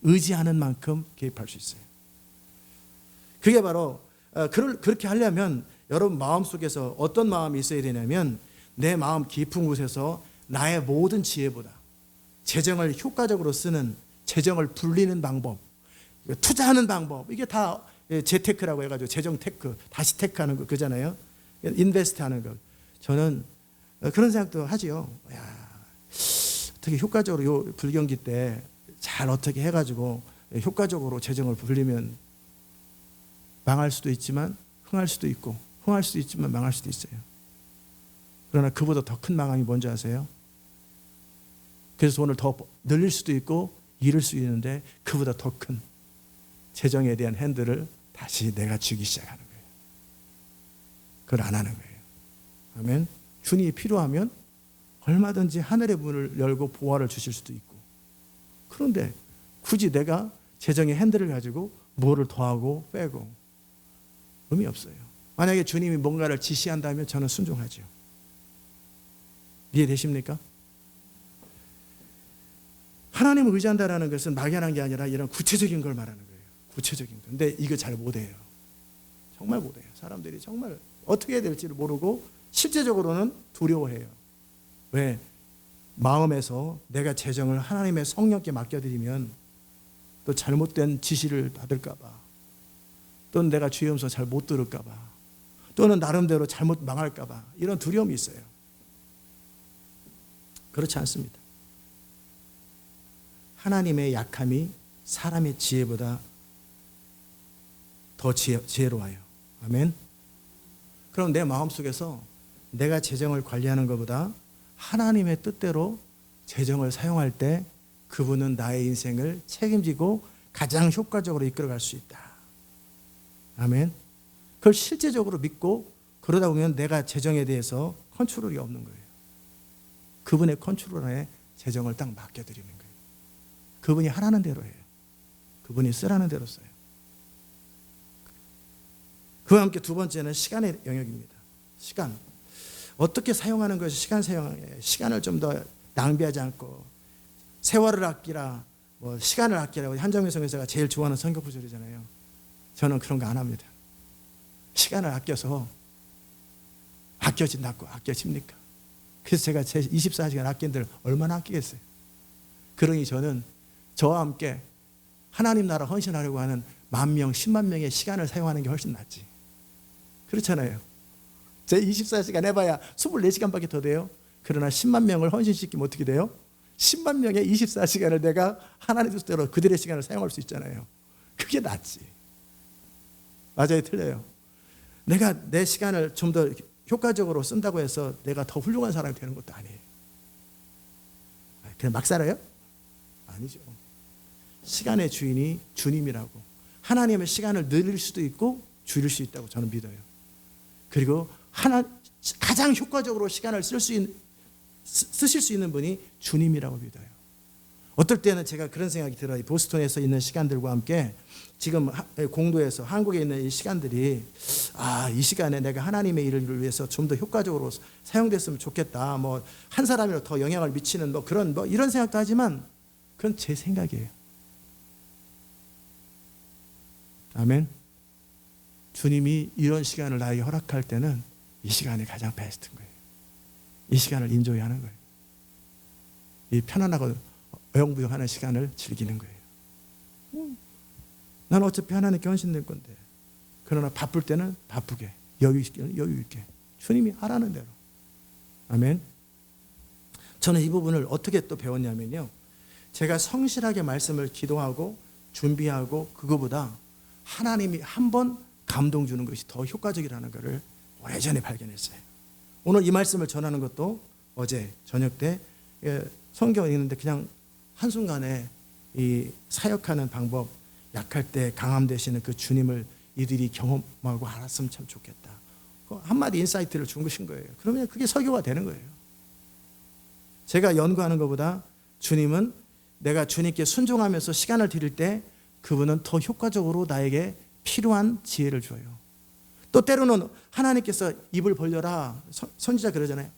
의지하는 만큼 개입할 수 있어요. 그게 바로 그렇게 하려면 여러분 마음속에서 어떤 마음이 있어야 되냐면 내 마음 깊은 곳에서 나의 모든 지혜보다 재정을 효과적으로 쓰는, 재정을 불리는 방법, 투자하는 방법, 이게 다 재테크라고 해가지고 재정 테크, 다시 테크하는 거 그잖아요. 인베스트 하는 거. 저는 그런 생각도 하지요. 야, 어떻게 효과적으로 요 불경기 때 잘 어떻게 해가지고 효과적으로 재정을 불리면 망할 수도 있지만 흥할 수도 있고, 흥할 수도 있지만 망할 수도 있어요. 그러나 그보다 더 큰 망함이 뭔지 아세요? 그래서 돈을 더 늘릴 수도 있고 잃을 수 있는데 그보다 더 큰 재정에 대한 핸들을 다시 내가 쥐기 시작하는 거예요. 그걸 안 하는 거예요. 아멘. 주님이 필요하면 얼마든지 하늘의 문을 열고 보화를 주실 수도 있고, 그런데 굳이 내가 재정의 핸들을 가지고 뭐를 더하고 빼고 의미 없어요. 만약에 주님이 뭔가를 지시한다면 저는 순종하죠. 이해되십니까? 하나님을 의지한다는 것은 막연한 게 아니라 이런 구체적인 걸 말하는 거예요. 구체적인 거. 근데 이거 잘 못해요. 정말 못해요. 사람들이 정말 어떻게 해야 될지를 모르고 실제적으로는 두려워해요. 왜? 마음에서 내가 재정을 하나님의 성령께 맡겨드리면 또 잘못된 지시를 받을까 봐, 또는 내가 주의 음성 잘 못 들을까 봐, 또는 나름대로 잘못 망할까 봐, 이런 두려움이 있어요. 그렇지 않습니다. 하나님의 약함이 사람의 지혜보다 더 지혜로워요. 아멘. 그럼 내 마음속에서 내가 재정을 관리하는 것보다 하나님의 뜻대로 재정을 사용할 때 그분은 나의 인생을 책임지고 가장 효과적으로 이끌어갈 수 있다. 아멘. 그걸 실제적으로 믿고 그러다 보면 내가 재정에 대해서 컨트롤이 없는 거예요. 그분의 컨트롤 안에 재정을 딱 맡겨드리는 거예요. 그분이 하라는 대로 해요. 그분이 쓰라는 대로 써요. 그와 함께 두 번째는 시간의 영역입니다. 시간. 어떻게 사용하는 것이 시간 사용이에요. 시간을 좀 더 낭비하지 않고 세월을 아끼라, 뭐 시간을 아끼라고 한정민 선교사가 제일 좋아하는 성경 구절이잖아요. 저는 그런 거 안 합니다. 시간을 아껴서 아껴진다고 아껴집니까? 그래서 제가 제 24시간 아낀 데를 얼마나 아끼겠어요. 그러니 저는 저와 함께 하나님 나라 헌신하려고 하는 10,000명, 10만 명의 시간을 사용하는 게 훨씬 낫지. 그렇잖아요. 제 24시간 해봐야 24시간밖에 더 돼요. 그러나 10만 명을 헌신시키면 어떻게 돼요? 10만 명의 24시간을 내가 하나님 뜻대로 그들의 시간을 사용할 수 있잖아요. 그게 낫지. 맞아요, 틀려요. 내가 내 시간을 좀 더 효과적으로 쓴다고 해서 내가 더 훌륭한 사람이 되는 것도 아니에요. 그냥 막 살아요? 아니죠. 시간의 주인이 주님이라고. 하나님의 시간을 늘릴 수도 있고 줄일 수 있다고 저는 믿어요. 그리고 가장 효과적으로 시간을 쓰실 수 있는 분이 주님이라고 믿어요. 어떨 때는 제가 그런 생각이 들어요. 보스턴에서 있는 시간들과 함께 지금 공도에서 한국에 있는 이 시간들이 이 시간에 내가 하나님의 일을 위해서 좀 더 효과적으로 사용됐으면 좋겠다. 뭐 한 사람이라도 더 영향을 미치는 뭐 그런 뭐 이런 생각도 하지만 그건 제 생각이에요. 아멘. 주님이 이런 시간을 나에게 허락할 때는 이 시간이 가장 베스트인 거예요. 이 시간을 인조이하는 거예요. 이 편안하고 어영부영하는 시간을 즐기는 거예요. 나는 어차피 하나님께 헌신될 건데. 그러나 바쁠 때는 바쁘게, 여유 있게 주님이 하라는 대로. 아멘. 저는 이 부분을 어떻게 또 배웠냐면요, 제가 성실하게 말씀을 기도하고 준비하고 그거보다 하나님이 한번 감동 주는 것이 더 효과적이라는 것을 오래전에 발견했어요. 오늘 이 말씀을 전하는 것도 어제 저녁 때 성경을 읽는데 그냥 한순간에 이 사역하는 방법, 약할 때 강함 되시는 그 주님을 이들이 경험하고 알았으면 참 좋겠다. 한마디 인사이트를 준 것인 거예요. 그러면 그게 설교가 되는 거예요. 제가 연구하는 것보다 주님은 내가 주님께 순종하면서 시간을 드릴 때 그분은 더 효과적으로 나에게 필요한 지혜를 줘요. 또 때로는 하나님께서 입을 벌려라. 선지자 그러잖아요.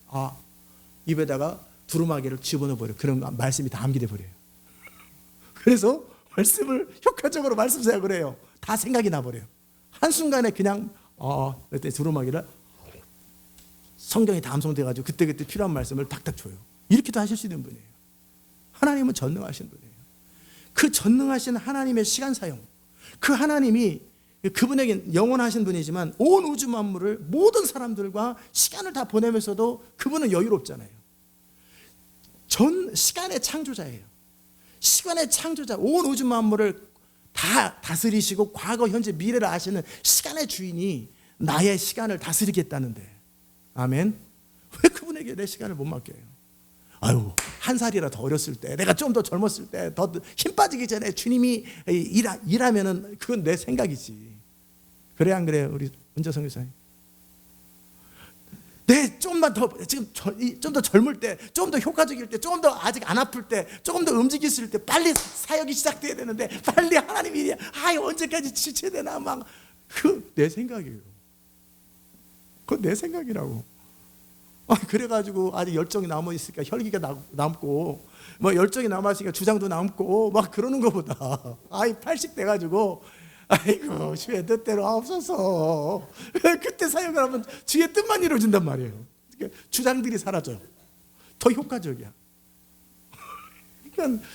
입에다가 두루마기를 집어넣어 버려요. 그런 말씀이 다 암기돼 버려요. 그래서 말씀을 효과적으로 말씀 사역을 해요. 다 생각이 나버려요. 한순간에 그냥 그때 두루마기를 성경이 다 암송돼가지고 그때그때 필요한 말씀을 탁탁 줘요. 이렇게도 하실 수 있는 분이에요. 하나님은 전능하신 분이에요. 그 전능하신 하나님의 시간 사용, 그 하나님이 그분에겐 영원하신 분이지만 온 우주 만물을 모든 사람들과 시간을 다 보내면서도 그분은 여유롭잖아요. 전 시간의 창조자예요. 시간의 창조자, 온 우주 만물을 다 다스리시고 과거, 현재, 미래를 아시는 시간의 주인이 나의 시간을 다스리겠다는데, 아멘. 왜 그분에게 내 시간을 못 맡겨요? 한 살이라 더 어렸을 때, 내가 좀 더 젊었을 때, 더 힘 빠지기 전에 주님이 일하면은 그건 내 생각이지. 그래 안 그래요, 우리 은재성 교사님? 조금만 더 지금 좀 더 젊을 때, 좀 더 효과적일 때, 조금 더 아직 안 아플 때, 조금 더 움직일 수 있을 때 빨리 사역이 시작돼야 되는데 빨리 하나님이 일이야. 언제까지 지쳐야 되나 막. 그 내 생각이에요. 그건 내 생각이라고. 그래가지고 아직 열정이 남아 있으니까 혈기가 남고, 뭐 열정이 남아 있으니까 주장도 남고 막 그러는 것보다 80 돼가지고 주의 뜻대로 없어서 그때 사역을 하면 주의 뜻만 이루어진단 말이에요. 주장들이 사라져요. 더 효과적이야. 그러니까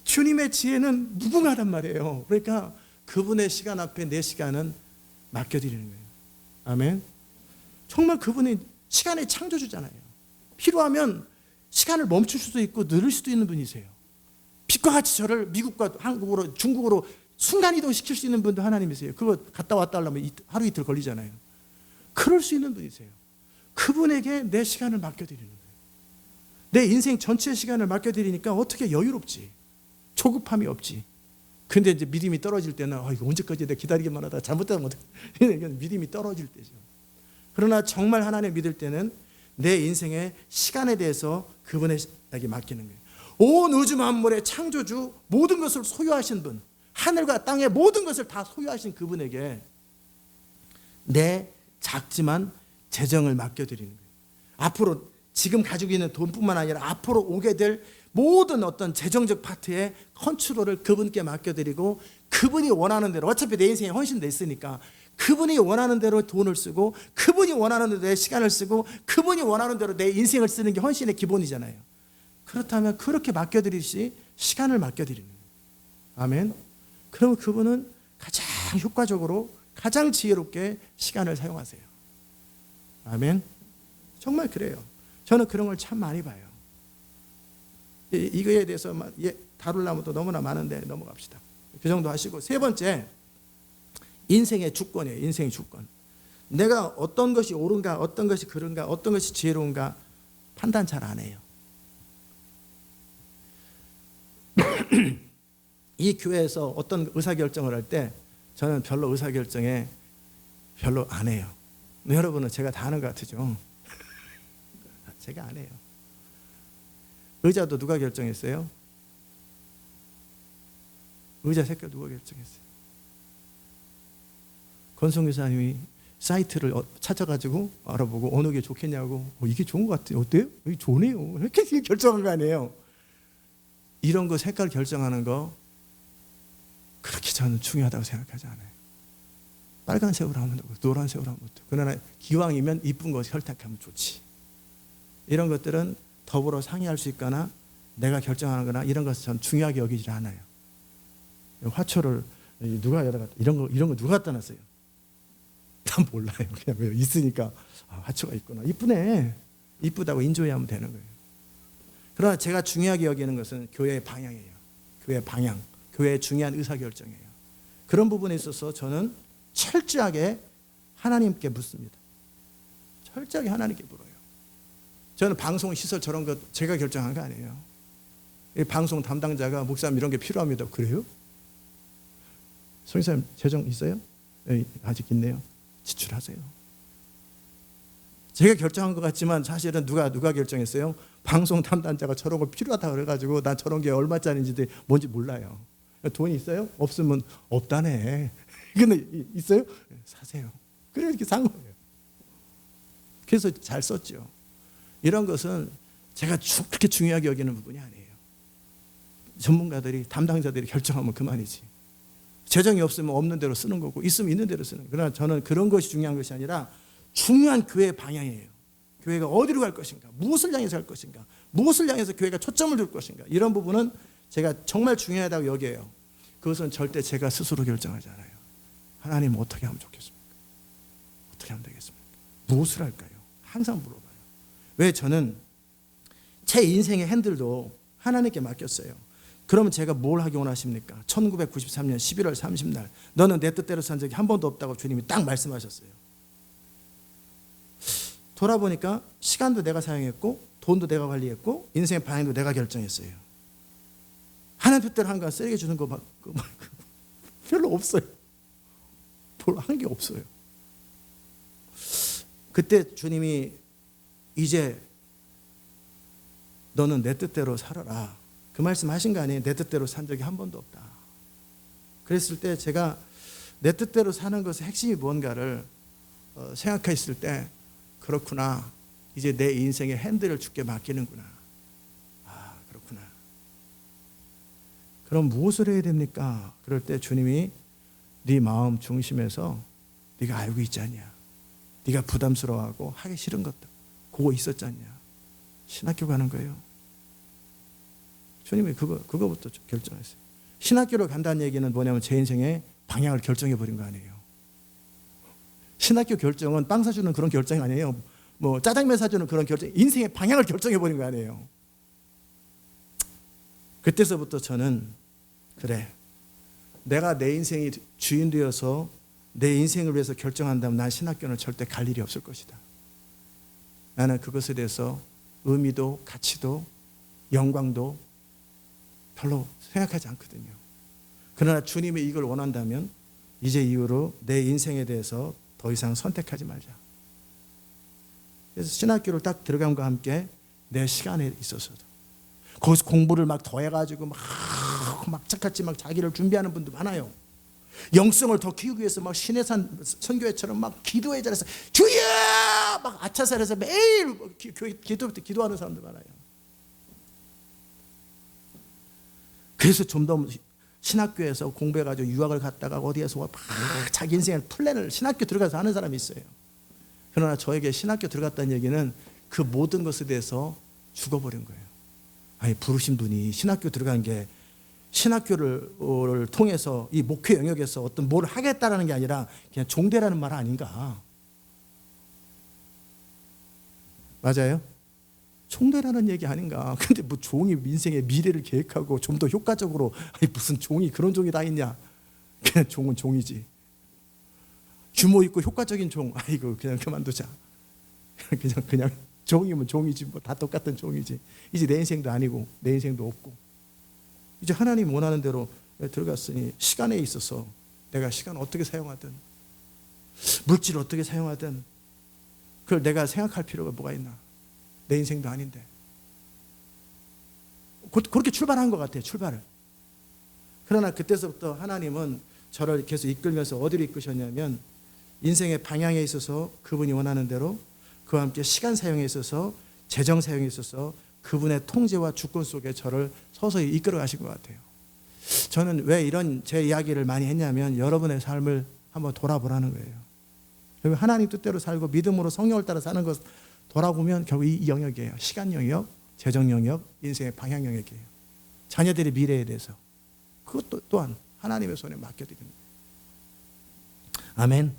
주님의 지혜는 무궁하단 말이에요. 그러니까 그분의 시간 앞에 내 시간은 맡겨드리는 거예요. 아멘. 정말 그분이 시간의 창조주잖아요. 필요하면 시간을 멈출 수도 있고 늘릴 수도 있는 분이세요. 빛과 같이 저를 미국과 한국으로, 중국으로 순간이동 시킬 수 있는 분도 하나님이세요. 그거 갔다 왔다 하려면 하루 이틀 걸리잖아요. 그럴 수 있는 분이세요. 그분에게 내 시간을 맡겨드리는 거예요. 내 인생 전체 시간을 맡겨드리니까 어떻게 여유롭지, 조급함이 없지. 근데 이제 믿음이 떨어질 때는 이거 언제까지 내가 기다리기만 하다가 잘못되면 어떡해. 믿음이 떨어질 때죠. 그러나 정말 하나님 믿을 때는 내 인생의 시간에 대해서 그분에게 맡기는 거예요. 온 우주 만물의 창조주, 모든 것을 소유하신 분, 하늘과 땅의 모든 것을 다 소유하신 그분에게 내 작지만 재정을 맡겨드리는 거예요. 앞으로 지금 가지고 있는 돈뿐만 아니라 앞으로 오게 될 모든 어떤 재정적 파트의 컨트롤을 그분께 맡겨드리고, 그분이 원하는 대로, 어차피 내 인생에 헌신됐으니까 그분이 원하는 대로 돈을 쓰고, 그분이 원하는 대로 내 시간을 쓰고, 그분이 원하는 대로 내 인생을 쓰는 게 헌신의 기본이잖아요. 그렇다면 그렇게 맡겨드리시 시간을 맡겨드리는 거예요. 아멘. 그럼 그분은 가장 효과적으로, 가장 지혜롭게 시간을 사용하세요. 아멘. 정말 그래요. 저는 그런 걸 참 많이 봐요. 이거에 대해서 다루려면 또 너무나 많은데 넘어갑시다. 그 정도 하시고, 세 번째, 인생의 주권이에요. 인생의 주권. 내가 어떤 것이 옳은가, 어떤 것이 그른가, 어떤 것이 지혜로운가 판단 잘 안 해요. 이 교회에서 어떤 의사결정을 할 때 저는 별로 의사결정에 별로 안 해요. 여러분은 제가 다 하는 것 같으죠? 제가 안 해요. 의자도 누가 결정했어요? 의자 색깔 누가 결정했어요? 권성 교사님이 사이트를 찾아가지고 알아보고 어느 게 좋겠냐고, 이게 좋은 것 같아요. 어때요? 이게 좋네요. 이렇게 결정한 거 아니에요. 이런 거 색깔 결정하는 거 그렇게 저는 중요하다고 생각하지 않아요. 빨간색으로 하면 되고 노란색으로 하면 돼. 그러나 기왕이면 이쁜 거 선택하면 좋지. 이런 것들은 더불어 상의할 수 있거나 내가 결정하는 거나 이런 것을 전 중요하게 여기지 않아요. 화초를 누가 여기다 갖다, 이런 거 누가 갖다 놨어요? 난 몰라요. 그냥 있으니까 화초가 있구나. 이쁘네. 이쁘다고 인조해하면 되는 거예요. 그러나 제가 중요하게 여기는 것은 교회의 방향이에요. 교회의 방향, 교회의 중요한 의사결정이에요. 그런 부분에 있어서 저는 철저하게 하나님께 묻습니다. 철저하게 하나님께 물어요. 저는 방송 시설 저런 거 제가 결정한 거 아니에요. 이 방송 담당자가 목사님 이런 게 필요합니다. 그래요? 성교사님 재정 있어요? 네, 아직 있네요. 지출하세요. 제가 결정한 것 같지만 사실은 누가 결정했어요? 방송 담당자가 저런 거 필요하다고 그래가지고 난 저런 게 얼마짜리인지 뭔지 몰라요. 돈이 있어요? 없으면 없다네. 근데 있어요? 사세요. 그래 이렇게 산 거예요. 그래서 잘 썼죠. 이런 것은 제가 그렇게 중요하게 여기는 부분이 아니에요. 전문가들이 담당자들이 결정하면 그만이지. 재정이 없으면 없는 대로 쓰는 거고 있으면 있는 대로 쓰는 거예요. 그러나 저는 그런 것이 중요한 것이 아니라 중요한 교회의 방향이에요. 교회가 어디로 갈 것인가, 무엇을 향해서 갈 것인가, 무엇을 향해서 교회가 초점을 둘 것인가, 이런 부분은 제가 정말 중요하다고 여겨요. 그것은 절대 제가 스스로 결정하지 않아요. 하나님 어떻게 하면 좋겠습니까? 어떻게 하면 되겠습니까? 무엇을 할까요? 항상 물어봐요. 왜 저는 제 인생의 핸들도 하나님께 맡겼어요. 그러면 제가 뭘 하기 원하십니까? 1993년 11월 30날 너는 내 뜻대로 산 적이 한 번도 없다고 주님이 딱 말씀하셨어요. 돌아보니까 시간도 내가 사용했고 돈도 내가 관리했고 인생의 방향도 내가 결정했어요. 하나님 뜻대로 한 거 쓰레기 주는 거 별로 없어요. 뭘 한 게 없어요. 그때 주님이 이제 너는 내 뜻대로 살아라. 그 말씀 하신 거 아니에요? 내 뜻대로 산 적이 한 번도 없다. 그랬을 때 제가 내 뜻대로 사는 것의 핵심이 뭔가를 생각했을 때 그렇구나. 이제 내 인생의 핸들을 주께 맡기는구나. 아, 그렇구나. 그럼 무엇을 해야 됩니까? 그럴 때 주님이 네 마음 중심에서 네가 알고 있지 않냐. 네가 부담스러워하고 하기 싫은 것도 그거 있었지 않냐. 신학교 가는 거예요. 주님이 그거부터 결정했어요. 신학교를 간다는 얘기는 뭐냐면 제 인생의 방향을 결정해 버린 거 아니에요. 신학교 결정은 빵 사주는 그런 결정이 아니에요. 뭐 짜장면 사주는 그런 결정, 인생의 방향을 결정해 버린 거 아니에요. 그때서부터 저는 그래, 내가 내 인생이 주인 되어서 내 인생을 위해서 결정한다면 난 신학교는 절대 갈 일이 없을 것이다. 나는 그것에 대해서 의미도 가치도 영광도 별로 생각하지 않거든요. 그러나 주님이 이걸 원한다면 이제 이후로 내 인생에 대해서 더 이상 선택하지 말자. 그래서 신학교를 딱 들어감과 함께 내 시간에 있어서도 거기서 공부를 막 더해가지고 막 착같이 막 자기를 준비하는 분도 많아요. 영성을 더 키우기 위해서 막 신해산 선교회처럼 막 기도의 자리에서 주여 막 아차살에서 매일 기도하는 사람들 많아요. 그래서 좀 더 신학교에서 공부해가지고 유학을 갔다가 어디에서 막 자기 인생의 플랜을 신학교 들어가서 하는 사람이 있어요. 그러나 저에게 신학교 들어갔다는 얘기는 그 모든 것에 대해서 죽어버린 거예요. 아니 부르신 분이 신학교 들어간 게 신학교를 통해서 이 목회 영역에서 어떤 뭘 하겠다라는 게 아니라 그냥 종대라는 말 아닌가. 맞아요? 종대라는 얘기 아닌가. 근데 뭐 종이 인생의 미래를 계획하고 좀 더 효과적으로, 아니 무슨 종이 그런 종이 다 있냐. 그냥 종은 종이지. 규모 있고 효과적인 종, 아이고 그냥 그만두자. 그냥 종이면 종이지 뭐 다 똑같은 종이지. 이제 내 인생도 아니고 내 인생도 없고 이제 하나님 원하는 대로 들어갔으니 시간에 있어서 내가 시간 어떻게 사용하든 물질을 어떻게 사용하든 그걸 내가 생각할 필요가 뭐가 있나. 내 인생도 아닌데 그렇게 출발한 것 같아요. 출발을. 그러나 그때서부터 하나님은 저를 계속 이끌면서 어디로 이끄셨냐면 인생의 방향에 있어서 그분이 원하는 대로, 그와 함께 시간 사용에 있어서, 재정 사용에 있어서 그분의 통제와 주권 속에 저를 서서히 이끌어 가신 것 같아요. 저는 왜 이런 제 이야기를 많이 했냐면 여러분의 삶을 한번 돌아보라는 거예요. 결국 하나님 뜻대로 살고 믿음으로 성령을 따라 사는 것 돌아보면 결국 이 영역이에요. 시간 영역, 재정 영역, 인생의 방향 영역이에요. 자녀들의 미래에 대해서 그것도 또한 하나님의 손에 맡겨드립니다. 아멘.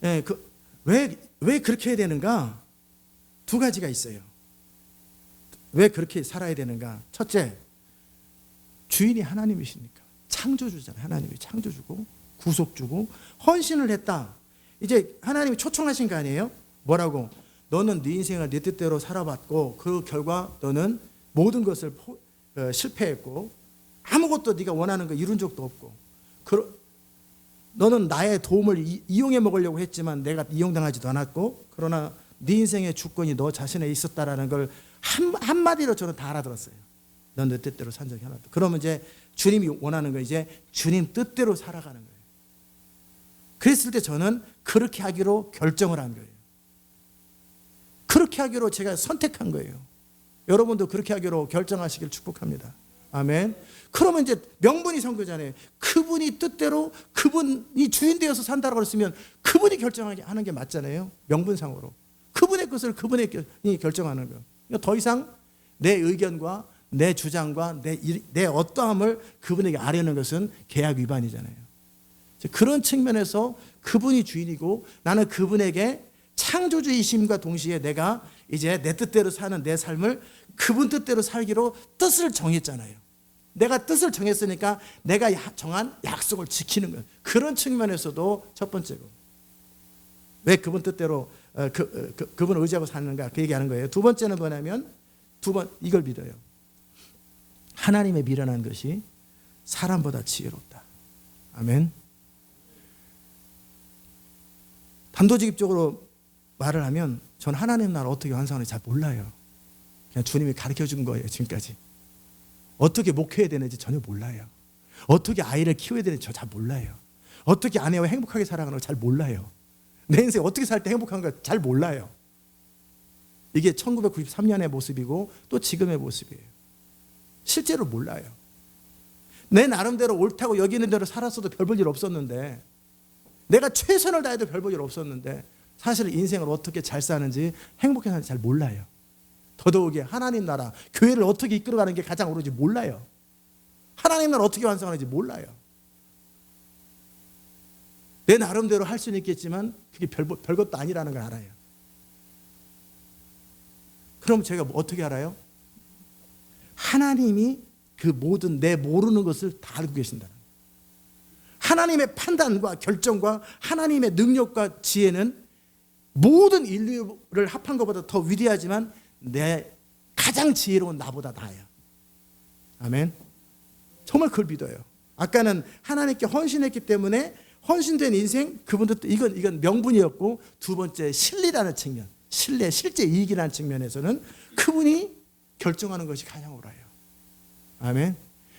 예, 왜 그렇게 해야 되는가? 두 가지가 있어요. 왜 그렇게 살아야 되는가? 첫째, 주인이 하나님이시니까. 창조주잖아요. 하나님이 창조주고 구속주고 헌신을 했다. 이제 하나님이 초청하신 거 아니에요? 뭐라고? 너는 네 인생을 네 뜻대로 살아봤고 그 결과 너는 모든 것을 실패했고 아무것도 네가 원하는 거 이룬 적도 없고 너는 나의 도움을 이용해 먹으려고 했지만 내가 이용당하지도 않았고 그러나 네 인생의 주권이 너 자신에 있었다라는 걸 한마디로 저는 다 알아들었어요. 넌 내 뜻대로 산 적이 하나도. 그러면 이제 주님이 원하는 거 이제 주님 뜻대로 살아가는 거예요. 그랬을 때 저는 그렇게 하기로 결정을 한 거예요. 그렇게 하기로 제가 선택한 거예요. 여러분도 그렇게 하기로 결정하시길 축복합니다. 아멘. 그러면 이제 명분이 선 거잖아요. 그분이 뜻대로 그분이 주인 되어서 산다고 그랬으면 그분이 결정하게 하는 게 맞잖아요. 명분상으로. 그분의 것을 그분이 결정하는 거예요. 그러니까 더 이상 내 의견과 내 주장과 내 어떠함을 그분에게 아뢰는 것은 계약 위반이잖아요. 그런 측면에서 그분이 주인이고 나는 그분에게 창조주이심과 동시에 내가 이제 내 뜻대로 사는 내 삶을 그분 뜻대로 살기로 뜻을 정했잖아요. 내가 뜻을 정했으니까 내가 정한 약속을 지키는 거예요. 그런 측면에서도 첫 번째고 왜 그분 뜻대로 그분을 의지하고 사는가 그 얘기하는 거예요. 두 번째는 뭐냐면 이걸 믿어요. 하나님의 미련한 것이 사람보다 지혜롭다. 아멘. 단도직입적으로 말을 하면 전 하나님 나라 어떻게 완성하는지 잘 몰라요. 그냥 주님이 가르쳐 준 거예요. 지금까지. 어떻게 목회해야 되는지 전혀 몰라요. 어떻게 아이를 키워야 되는지 저 잘 몰라요. 어떻게 아내와 행복하게 살아가는 걸 잘 몰라요. 내 인생 어떻게 살 때 행복한 걸 잘 몰라요. 이게 1993년의 모습이고 또 지금의 모습이에요. 실제로 몰라요. 내 나름대로 옳다고 여기는 대로 살았어도 별 볼 일 없었는데 내가 최선을 다해도 별 볼 일 없었는데 사실 인생을 어떻게 잘 사는지 행복하게 사는지 잘 몰라요. 더더욱이 하나님 나라, 교회를 어떻게 이끌어가는 게 가장 옳은지 몰라요. 하나님 나라 어떻게 완성하는지 몰라요. 내 나름대로 할 수는 있겠지만 그게 별것도 아니라는 걸 알아요. 그럼 제가 어떻게 알아요? 하나님이 그 모든 내 모르는 것을 다 알고 계신다는 거예요. 하나님의 판단과 결정과 하나님의 능력과 지혜는 모든 인류를 합한 것보다 더 위대하지만 내 가장 지혜로운 나보다 나아요. 아멘. 정말 그걸 믿어요. 아까는 하나님께 헌신했기 때문에 헌신된 인생, 그분도 이건 명분이었고 두 번째 신리라는 측면, 신뢰, 실제 이익이라는 측면에서는 그분이 결정하는 것이 가장 옳아요. 아멘.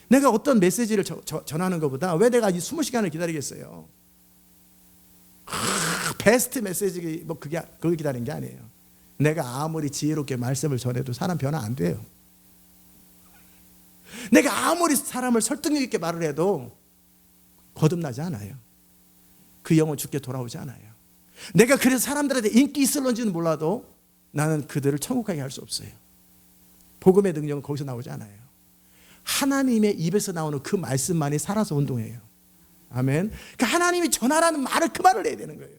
내가 어떤 메시지를 전하는 것보다 왜 내가 이 20시간을 기다리겠어요? 베스트 메시지 그걸 기다리는 게 아니에요. 내가 아무리 지혜롭게 말씀을 전해도 사람 변화 안 돼요. 내가 아무리 사람을 설득력 있게 말을 해도 거듭나지 않아요. 그 영혼 죽게 돌아오지 않아요. 내가 그래서 사람들한테 인기 있을런지는 몰라도 나는 그들을 천국 가게 할 수 없어요. 복음의 능력은 거기서 나오지 않아요. 하나님의 입에서 나오는 그 말씀만이 살아서 운동해요. 아멘. 그러니까 하나님이 전하라는 그 말을 해야 되는 거예요.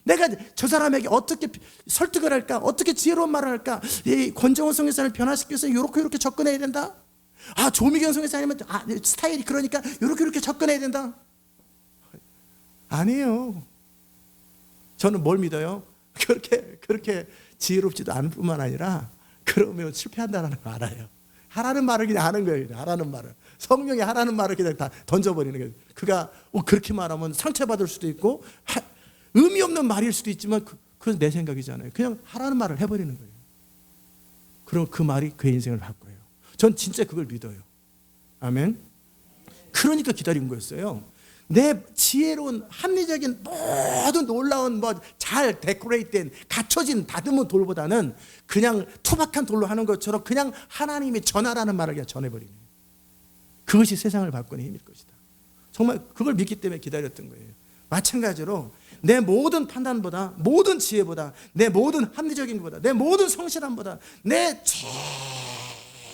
내가 저 사람에게 어떻게 설득을 할까? 어떻게 지혜로운 말을 할까? 이 권정원 성교사를 변화시켜서 이렇게 접근해야 된다. 조미경 성교사님은 스타일이 그러니까 이렇게 접근해야 된다. 아니에요. 저는 뭘 믿어요? 그렇게 지혜롭지도 않을 뿐만 아니라 그러면 실패한다는 걸 알아요. 하라는 말을 그냥 하는 거예요. 하라는 말을. 성령이 하라는 말을 그냥 다 던져버리는 거예요. 그가 그렇게 말하면 상처받을 수도 있고 의미 없는 말일 수도 있지만 그건 내 생각이잖아요. 그냥 하라는 말을 해버리는 거예요. 그럼 그 말이 그의 인생을 바꿔요. 전 진짜 그걸 믿어요. 아멘. 그러니까 기다린 거였어요. 내 지혜로운 합리적인 모든 놀라운 잘 데코레이트된 갖춰진 다듬은 돌보다는 그냥 투박한 돌로 하는 것처럼 그냥 하나님이 전하라는 말을 그냥 전해버리는, 그것이 세상을 바꾸는 힘일 것이다. 정말 그걸 믿기 때문에 기다렸던 거예요. 마찬가지로 내 모든 판단보다, 모든 지혜보다, 내 모든 합리적인 것보다, 내 모든 성실함보다, 내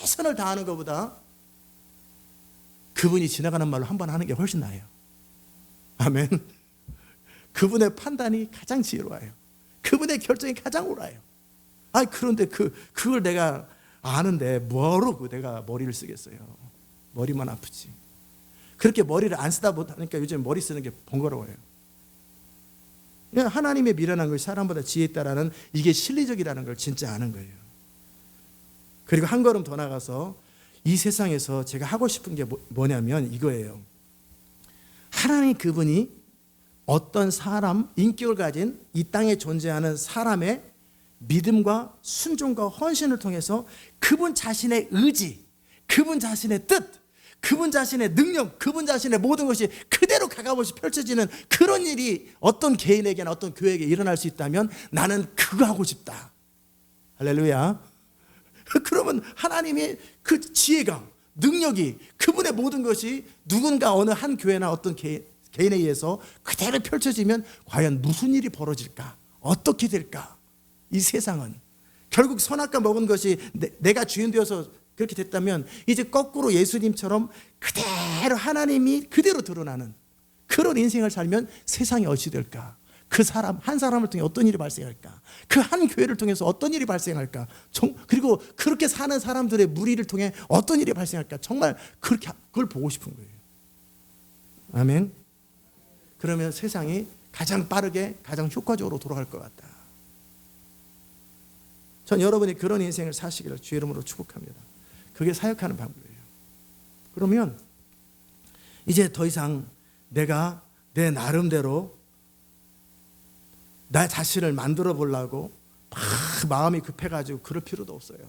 최선을 다하는 것보다 그분이 지나가는 말로 한 번 하는 게 훨씬 나아요. 아멘. 그분의 판단이 가장 지혜로워요. 그분의 결정이 가장 옳아요. 그런데 그걸 내가 아는데 뭐로 내가 머리를 쓰겠어요. 머리만 아프지. 그렇게 머리를 안 쓰다 보니까 요즘 머리 쓰는 게 번거로워요. 하나님의 미련한 것이 사람보다 지혜 있다라는, 이게 실리적이라는 걸 진짜 아는 거예요. 그리고 한 걸음 더 나가서 이 세상에서 제가 하고 싶은 게 뭐냐면 이거예요. 하나님 그분이 어떤 사람, 인격을 가진 이 땅에 존재하는 사람의 믿음과 순종과 헌신을 통해서 그분 자신의 의지, 그분 자신의 뜻, 그분 자신의 능력, 그분 자신의 모든 것이 그대로 가감없이 펼쳐지는 그런 일이 어떤 개인에게나 어떤 교회에게 일어날 수 있다면 나는 그거 하고 싶다. 할렐루야. 그러면 하나님의 그 지혜가, 능력이, 그분의 모든 것이 누군가 어느 한 교회나 어떤 개인에 의해서 그대로 펼쳐지면 과연 무슨 일이 벌어질까? 어떻게 될까? 이 세상은 결국 선악과 먹은 것이 내가 주인 되어서 그렇게 됐다면 이제 거꾸로 예수님처럼 그대로 하나님이 그대로 드러나는 그런 인생을 살면 세상이 어찌 될까? 그 사람 한 사람을 통해 어떤 일이 발생할까? 그 한 교회를 통해서 어떤 일이 발생할까? 그리고 그렇게 사는 사람들의 무리를 통해 어떤 일이 발생할까? 정말 그걸 보고 싶은 거예요. 아멘. 그러면 세상이 가장 빠르게 가장 효과적으로 돌아갈 것 같다. 전 여러분이 그런 인생을 사시기를 주의 이름으로 축복합니다. 그게 사역하는 방법이에요. 그러면 이제 더 이상 내가 내 나름대로 나 자신을 만들어 보려고 막 마음이 급해가지고 그럴 필요도 없어요.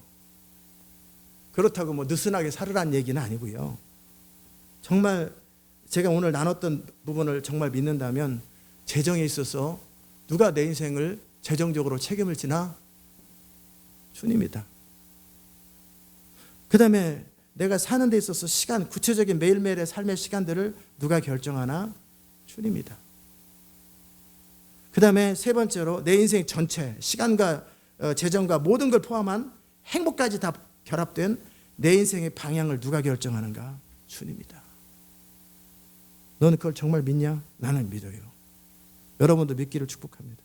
그렇다고 느슨하게 살으라는 얘기는 아니고요. 정말 제가 오늘 나눴던 부분을 정말 믿는다면 재정에 있어서 누가 내 인생을 재정적으로 책임을 지나? 주님이다. 그 다음에 내가 사는 데 있어서 시간, 구체적인 매일매일의 삶의 시간들을 누가 결정하나? 주님이다. 그 다음에 세 번째로 내 인생 전체, 시간과 재정과 모든 걸 포함한 행복까지 다 결합된 내 인생의 방향을 누가 결정하는가? 주님이다. 너는 그걸 정말 믿냐? 나는 믿어요. 여러분도 믿기를 축복합니다.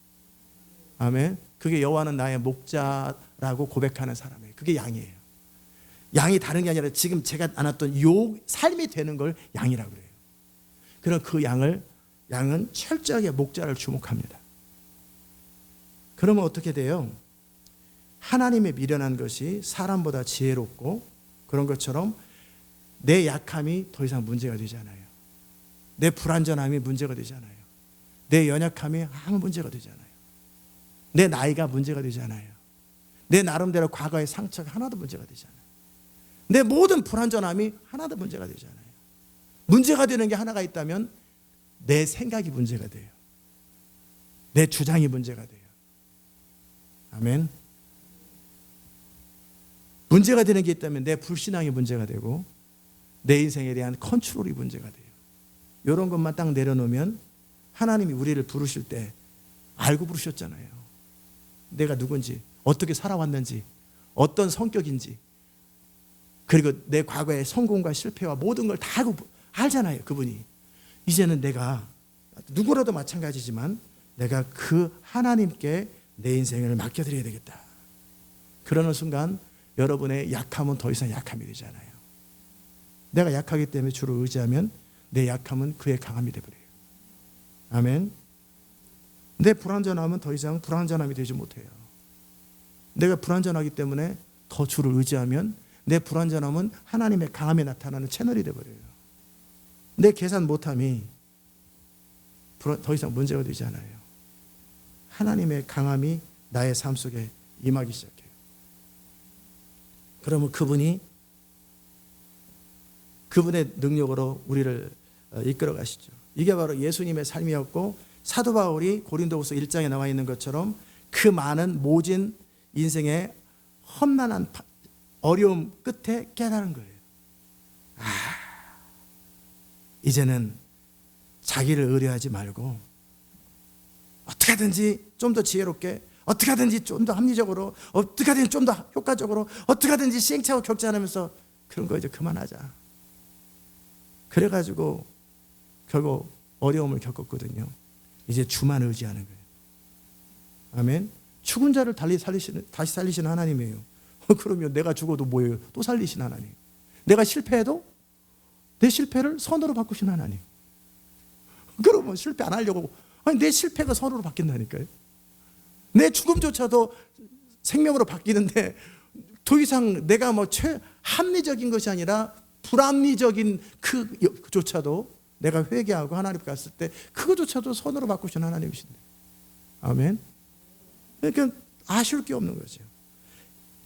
아멘. 그게 여호와는 나의 목자라고 고백하는 사람이에요. 그게 양이에요. 양이 다른 게 아니라 지금 제가 나눴던 요 삶이 되는 걸 양이라고 그래요. 그럼 그 양은 철저하게 목자를 주목합니다. 그러면 어떻게 돼요? 하나님의 미련한 것이 사람보다 지혜롭고 그런 것처럼 내 약함이 더 이상 문제가 되지 않아요. 내 불완전함이 문제가 되지 않아요. 내 연약함이 아무 문제가 되지 않아요. 내 나이가 문제가 되지 않아요. 내 나름대로 과거의 상처가 하나도 문제가 되지 않아요. 내 모든 불완전함이 하나도 문제가 되지 않아요. 문제가 되는 게 하나가 있다면 내 생각이 문제가 돼요. 내 주장이 문제가 돼요. 아멘. 문제가 되는 게 있다면 내 불신앙이 문제가 되고 내 인생에 대한 컨트롤이 문제가 돼요. 이런 것만 딱 내려놓으면 하나님이 우리를 부르실 때 알고 부르셨잖아요. 내가 누군지, 어떻게 살아왔는지, 어떤 성격인지, 그리고 내 과거의 성공과 실패와 모든 걸 다 알잖아요. 그분이. 이제는 내가 누구라도 마찬가지지만 내가 그 하나님께 내 인생을 맡겨드려야 되겠다. 그러는 순간 여러분의 약함은 더 이상 약함이 되지 않아요. 내가 약하기 때문에 주를 의지하면 내 약함은 그의 강함이 되어버려요. 아멘. 내 불완전함은 더 이상 불완전함이 되지 못해요. 내가 불완전하기 때문에 더 주를 의지하면 내 불완전함은 하나님의 강함이 나타나는 채널이 되어버려요. 내 계산 못함이 더 이상 문제가 되지 않아요. 하나님의 강함이 나의 삶 속에 임하기 시작해요. 그러면 그분이 그분의 능력으로 우리를 이끌어 가시죠. 이게 바로 예수님의 삶이었고, 사도 바울이 고린도후서 1장에 나와 있는 것처럼 그 많은 모진 인생의 험난한 어려움 끝에 깨달은 거예요. 이제는 자기를 의뢰하지 말고 어떻게 하든지 좀 더 지혜롭게, 어떻게 하든지 좀 더 합리적으로, 어떻게 하든지 좀 더 효과적으로, 어떻게 하든지 시행착오 겪지 않으면서 그런 거 이제 그만하자. 그래가지고 결국 어려움을 겪었거든요. 이제 주만 의지하는 거예요. 아멘. 죽은 자를 다시 살리시는 하나님이에요. 그러면 내가 죽어도 뭐예요? 또 살리시는 하나님. 내가 실패해도 내 실패를 선으로 바꾸신 하나님. 그러면 실패 안 하려고, 아니 내 실패가 선으로 바뀐다니까요. 내 죽음조차도 생명으로 바뀌는데 더 이상 내가 뭐 합리적인 것이 아니라 불합리적인 그조차도 내가 회개하고 하나님 앞에 갔을 때 그거조차도 선으로 바꾸신 하나님이신데. 아멘. 그러니까 아쉬울 게 없는 거죠.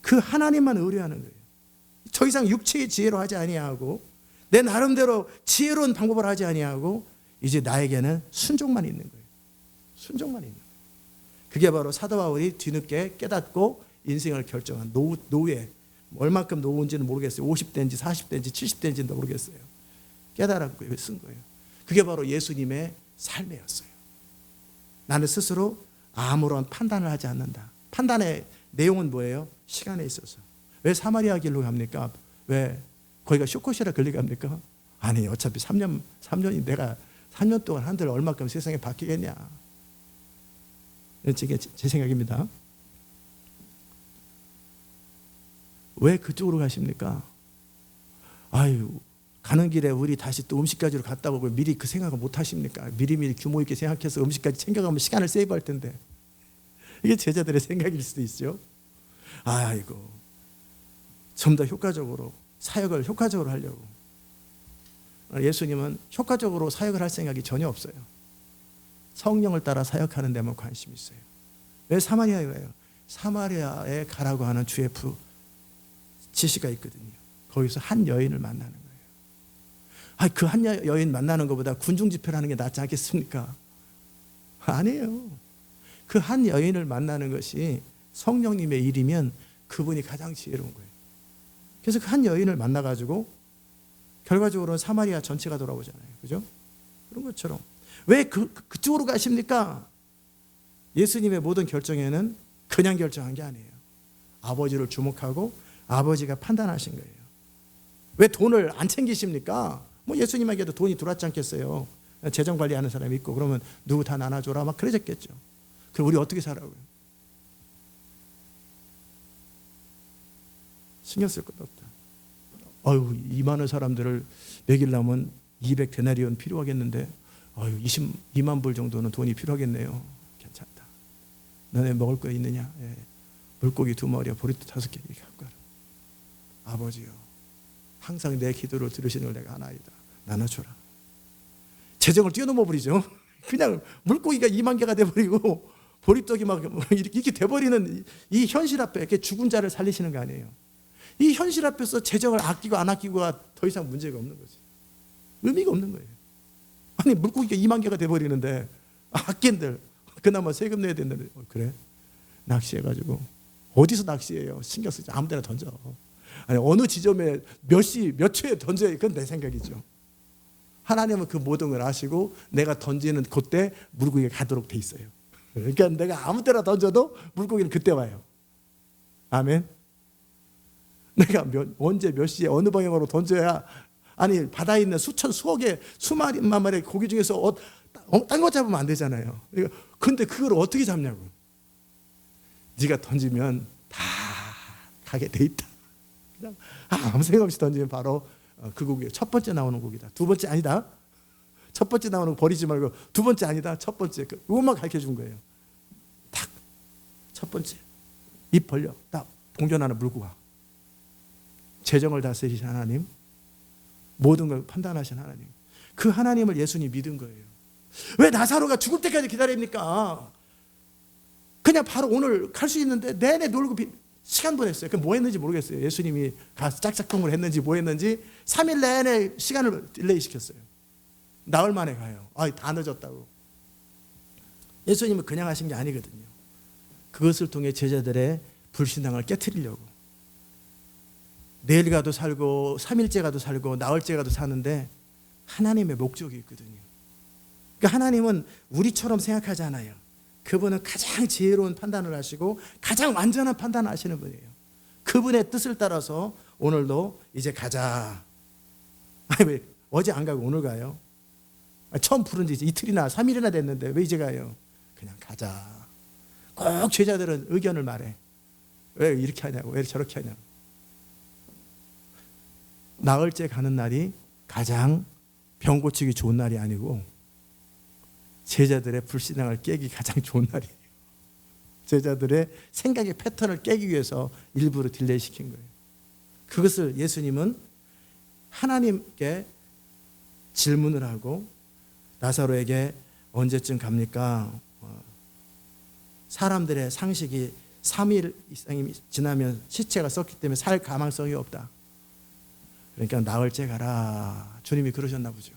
그 하나님만 의뢰하는 거예요. 더 이상 육체의 지혜로 하지 아니하고 내 나름대로 지혜로운 방법을 하지 아니하고 이제 나에게는 순종만 있는 거예요. 순종만 있는 거예요. 그게 바로 사도 바울이 뒤늦게 깨닫고 인생을 결정한 노예. 얼마큼 노인지는 모르겠어요. 50대인지 40대인지 70대인지도 모르겠어요. 깨달았고 쓴 거예요. 그게 바로 예수님의 삶이었어요. 나는 스스로 아무런 판단을 하지 않는다. 판단의 내용은 뭐예요? 시간에 있어서. 왜 사마리아 길로 갑니까? 왜 거기가 쇼컷이라 걸리게 합니까? 아니 어차피 3년이 내가 3년 동안 한들 얼마큼 세상에 바뀌겠냐. 이게 제 생각입니다. 왜 그쪽으로 가십니까? 아유, 가는 길에 우리 다시 또 음식까지로 갔다 오고 미리 그 생각을 못 하십니까? 미리미리 규모 있게 생각해서 음식까지 챙겨가면 시간을 세이브할 텐데. 이게 제자들의 생각일 수도 있죠. 아이고, 좀 더 효과적으로 사역을 효과적으로 하려고. 예수님은 효과적으로 사역을 할 생각이 전혀 없어요. 성령을 따라 사역하는 데만 관심이 있어요. 왜 사마리아에 가요? 사마리아에 가라고 하는 주의 지시가 있거든요. 거기서 한 여인을 만나는 거예요. 그 한 여인 만나는 것보다 군중 집회를 하는 게 낫지 않겠습니까? 아니에요. 그 한 여인을 만나는 것이 성령님의 일이면 그분이 가장 지혜로운 거예요. 그래서 그 한 여인을 만나가지고 결과적으로는 사마리아 전체가 돌아오잖아요. 그죠? 그런 것처럼. 왜 그쪽으로 가십니까? 예수님의 모든 결정에는 그냥 결정한 게 아니에요. 아버지를 주목하고 아버지가 판단하신 거예요. 왜 돈을 안 챙기십니까? 뭐 예수님에게도 돈이 들어왔지 않겠어요? 재정 관리하는 사람이 있고 그러면 누구 다 나눠줘라 막 그러셨겠죠. 그럼 우리 어떻게 살아요? 신경 쓸 것도 없다. 이 많은 사람들을 먹이려면 200데나리온 필요하겠는데 22만 불 정도는 돈이 필요하겠네요. 괜찮다. 너네 먹을 거 있느냐? 예. 물고기 2마리와 보리토 5개 이렇게 갖고 가라. 아버지요, 항상 내 기도를 들으시는 걸 내가 아나이다. 나눠줘라. 재정을 뛰어넘어 버리죠. 그냥 물고기가 2만 개가 돼버리고 보리떡이 막 이렇게 돼버리는 이 현실 앞에 이렇게 죽은 자를 살리시는 거 아니에요. 이 현실 앞에서 재정을 아끼고 안 아끼고가 더 이상 문제가 없는 거지. 의미가 없는 거예요. 아니 물고기가 2만 개가 돼버리는데 아낀들 그나마 세금 내야 된다는데 그래? 낚시해가지고 어디서 낚시해요? 신경 쓰지 아무 데나 던져. 아니 어느 지점에 몇 초에 던져야 그건 내 생각이죠. 하나님은 그 모든 걸 아시고 내가 던지는 그때 물고기가 가도록 돼 있어요. 그러니까 내가 아무 때나 던져도 물고기는 그때 와요. 아멘. 내가 언제 몇 시에 어느 방향으로 던져야 아니 바다에 있는 수억의 수만 마리의 고기 중에서 딴 거 잡으면 안 되잖아요. 근데 그걸 어떻게 잡냐고. 네가 던지면 다 가게 돼 있다. 그냥 아무 생각 없이 던지면 바로 그 고기 첫 번째 나오는 고기다. 두 번째 아니다. 첫 번째 나오는 거 버리지 말고 두 번째 아니다. 첫 번째 그것만 가르쳐 준 거예요. 딱 첫 번째 입 벌려 딱 동전하는 물고 가. 재정을 다스리신 하나님, 모든 걸 판단하신 하나님, 그 하나님을 예수님이 믿은 거예요. 왜 나사로가 죽을 때까지 기다립니까? 그냥 바로 오늘 갈 수 있는데 내내 놀고 시간 보냈어요. 그 뭐 했는지 모르겠어요. 예수님이 가서 짝짝꿍을 했는지 뭐 했는지 3일 내내 시간을 딜레이 시켰어요. 나흘 만에 가요. 다 늦었다고. 예수님은 그냥 하신 게 아니거든요. 그것을 통해 제자들의 불신앙을 깨트리려고. 내일 가도 살고 3일째 가도 살고 나흘째 가도 사는데 하나님의 목적이 있거든요. 그러니까 하나님은 우리처럼 생각하지 않아요. 그분은 가장 지혜로운 판단을 하시고 가장 완전한 판단을 하시는 분이에요. 그분의 뜻을 따라서 오늘도 이제 가자. 왜 어제 안 가고 오늘 가요? 처음 부른 지 이제 이틀이나 3일이나 됐는데 왜 이제 가요? 그냥 가자. 꼭 제자들은 의견을 말해. 왜 이렇게 하냐고, 왜 저렇게 하냐고. 나흘째 가는 날이 가장 병 고치기 좋은 날이 아니고 제자들의 불신앙을 깨기 가장 좋은 날이에요. 제자들의 생각의 패턴을 깨기 위해서 일부러 딜레이 시킨 거예요. 그것을 예수님은 하나님께 질문을 하고 나사로에게 언제쯤 갑니까? 사람들의 상식이 3일 이상이 지나면 시체가 썩기 때문에 살 가망성이 없다. 그러니까 나흘째 가라. 주님이 그러셨나 보죠.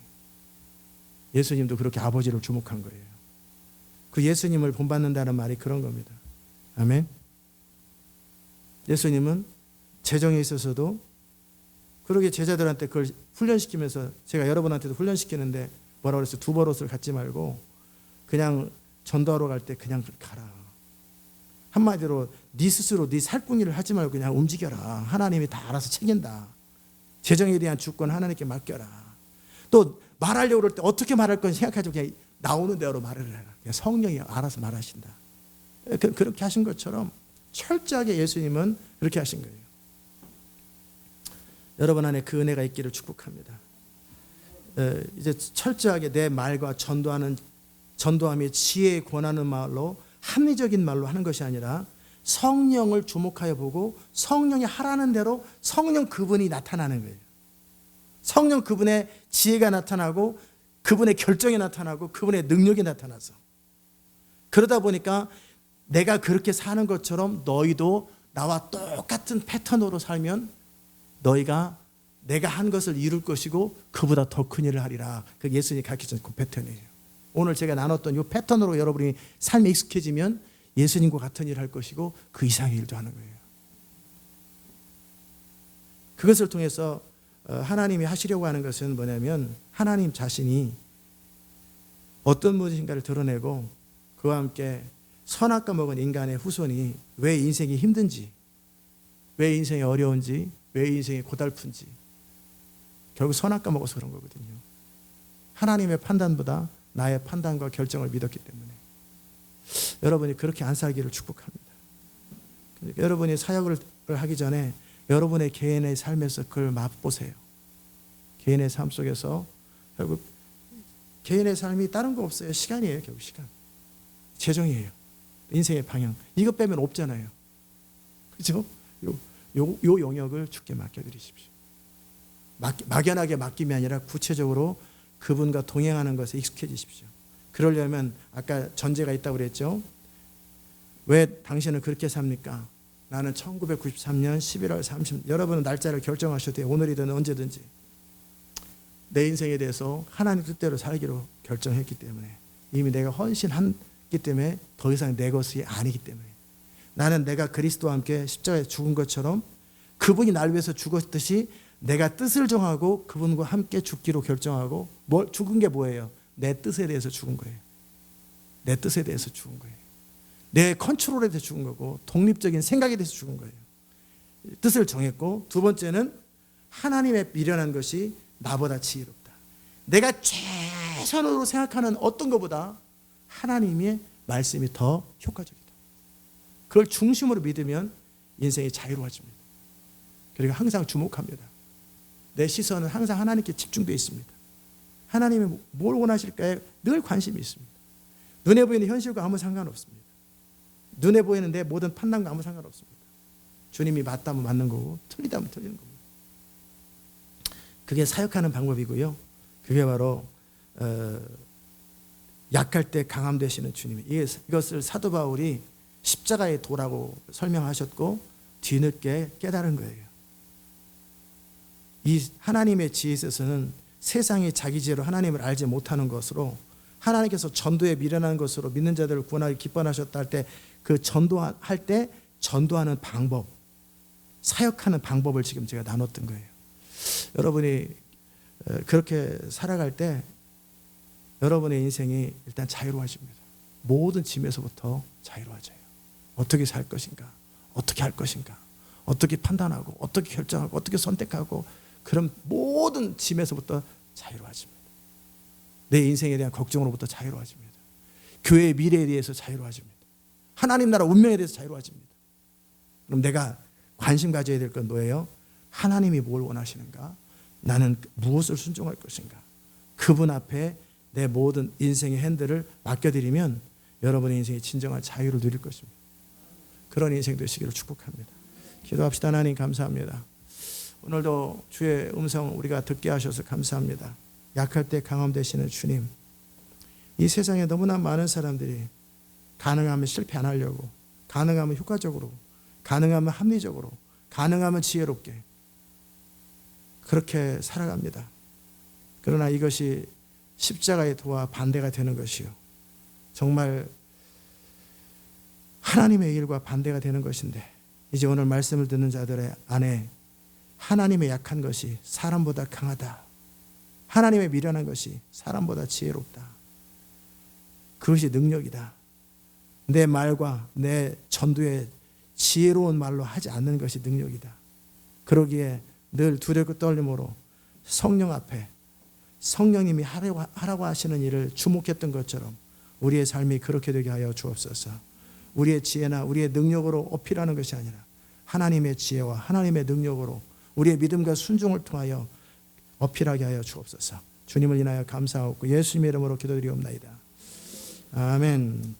예수님도 그렇게 아버지를 주목한 거예요. 그 예수님을 본받는다는 말이 그런 겁니다. 아멘. 예수님은 재정에 있어서도 그러게 제자들한테 그걸 훈련시키면서 제가 여러분한테도 훈련시키는데 뭐라고 그랬어요? 두 버릇을 갖지 말고 그냥 전도하러 갈 때 그냥 가라. 한마디로 네 스스로 네 살궁리를 하지 말고 그냥 움직여라. 하나님이 다 알아서 책임다. 재정에 대한 주권 하나님께 맡겨라. 또 말하려고 그럴 때 어떻게 말할 건 생각하지 그냥 나오는 대로 말을 해라. 그냥 성령이 알아서 말하신다. 그렇게 하신 것처럼 철저하게 예수님은 그렇게 하신 거예요. 여러분 안에 그 은혜가 있기를 축복합니다. 이제 철저하게 내 말과 전도함이 지혜에 권하는 말로 합리적인 말로 하는 것이 아니라 성령을 주목하여 보고 성령이 하라는 대로 성령 그분이 나타나는 거예요. 성령 그분의 지혜가 나타나고 그분의 결정이 나타나고 그분의 능력이 나타나서 그러다 보니까 내가 그렇게 사는 것처럼 너희도 나와 똑같은 패턴으로 살면 너희가 내가 한 것을 이룰 것이고 그보다 더 큰 일을 하리라. 그 예수님이 가르치신 그 패턴이에요. 오늘 제가 나눴던 이 패턴으로 여러분이 삶에 익숙해지면 예수님과 같은 일을 할 것이고 그 이상의 일도 하는 거예요. 그것을 통해서 하나님이 하시려고 하는 것은 뭐냐면 하나님 자신이 어떤 분이신가를 드러내고 그와 함께 선악과 먹은 인간의 후손이 왜 인생이 힘든지, 왜 인생이 어려운지, 왜 인생이 고달픈지 결국 선악과 먹어서 그런 거거든요. 하나님의 판단보다 나의 판단과 결정을 믿었기 때문에 여러분이 그렇게 안 살기를 축복합니다. 그러니까 여러분이 사역을 하기 전에 여러분의 개인의 삶에서 그걸 맛보세요. 개인의 삶 속에서 결국 개인의 삶이 다른 거 없어요. 시간이에요. 결국 시간. 재정이에요. 인생의 방향. 이것 빼면 없잖아요. 그렇죠? 요 영역을 주께 맡겨드리십시오. 막연하게 맡김이 아니라 구체적으로 그분과 동행하는 것에 익숙해지십시오. 그러려면 아까 전제가 있다고 그랬죠. 왜 당신은 그렇게 삽니까? 나는 1993년 11월 30일 여러분은 날짜를 결정하셔도 돼요. 오늘이든 언제든지. 내 인생에 대해서 하나님 뜻대로 살기로 결정했기 때문에 이미 내가 헌신했기 때문에 더 이상 내 것이 아니기 때문에 나는 내가 그리스도와 함께 십자가에 죽은 것처럼 그분이 날 위해서 죽었듯이 내가 뜻을 정하고 그분과 함께 죽기로 결정하고 죽은 게 뭐예요? 내 뜻에 대해서 죽은 거예요. 내 뜻에 대해서 죽은 거예요. 내 컨트롤에 대해서 죽은 거고 독립적인 생각에 대해서 죽은 거예요. 뜻을 정했고 두 번째는 하나님의 미련한 것이 나보다 지혜롭다. 내가 최선으로 생각하는 어떤 것보다 하나님의 말씀이 더 효과적이다. 그걸 중심으로 믿으면 인생이 자유로워집니다. 그리고 항상 주목합니다. 내 시선은 항상 하나님께 집중되어 있습니다. 하나님이 뭘 원하실까에 늘 관심이 있습니다. 눈에 보이는 현실과 아무 상관없습니다. 눈에 보이는 내 모든 판단과 아무 상관없습니다. 주님이 맞다면 맞는 거고 틀리다면 틀리는 겁니다. 그게 사역하는 방법이고요. 그게 바로 약할 때 강함 되시는 주님. 이것을 사도 바울이 십자가의 도라고 설명하셨고 뒤늦게 깨달은 거예요. 이 하나님의 지혜에 있어서는 세상이 자기 지혜로 하나님을 알지 못하는 것으로, 하나님께서 전도에 미련한 것으로 믿는 자들을 구원하기 기뻐하셨다 할 때, 그 전도할 때 전도하는 방법, 사역하는 방법을 지금 제가 나눴던 거예요. 여러분이 그렇게 살아갈 때 여러분의 인생이 일단 자유로워집니다. 모든 짐에서부터 자유로워져요. 어떻게 살 것인가, 어떻게 할 것인가, 어떻게 판단하고, 어떻게 결정하고, 어떻게 선택하고, 그런 모든 짐에서부터 자유로워집니다. 내 인생에 대한 걱정으로부터 자유로워집니다. 교회의 미래에 대해서 자유로워집니다. 하나님 나라 운명에 대해서 자유로워집니다. 그럼 내가 관심 가져야 될 건 뭐예요? 하나님이 뭘 원하시는가? 나는 무엇을 순종할 것인가? 그분 앞에 내 모든 인생의 핸들을 맡겨드리면 여러분의 인생의 진정한 자유를 누릴 것입니다. 그런 인생 되시기를 축복합니다. 기도합시다. 하나님 감사합니다. 오늘도 주의 음성 우리가 듣게 하셔서 감사합니다. 약할 때 강함 되시는 주님, 이 세상에 너무나 많은 사람들이 가능하면 실패 안 하려고, 가능하면 효과적으로, 가능하면 합리적으로, 가능하면 지혜롭게 그렇게 살아갑니다. 그러나 이것이 십자가의 도와 반대가 되는 것이요, 정말 하나님의 일과 반대가 되는 것인데, 이제 오늘 말씀을 듣는 자들의 안에 하나님의 약한 것이 사람보다 강하다, 하나님의 미련한 것이 사람보다 지혜롭다, 그것이 능력이다, 내 말과 내 전도에 지혜로운 말로 하지 않는 것이 능력이다, 그러기에 늘 두렵고 떨림으로 성령 앞에 성령님이 하라고 하시는 일을 주목했던 것처럼 우리의 삶이 그렇게 되게 하여 주옵소서. 우리의 지혜나 우리의 능력으로 어필하는 것이 아니라 하나님의 지혜와 하나님의 능력으로 우리의 믿음과 순종을 통하여 어필하게 하여 주옵소서. 주님을 인하여 감사하고 예수님의 이름으로 기도드리옵나이다. 아멘.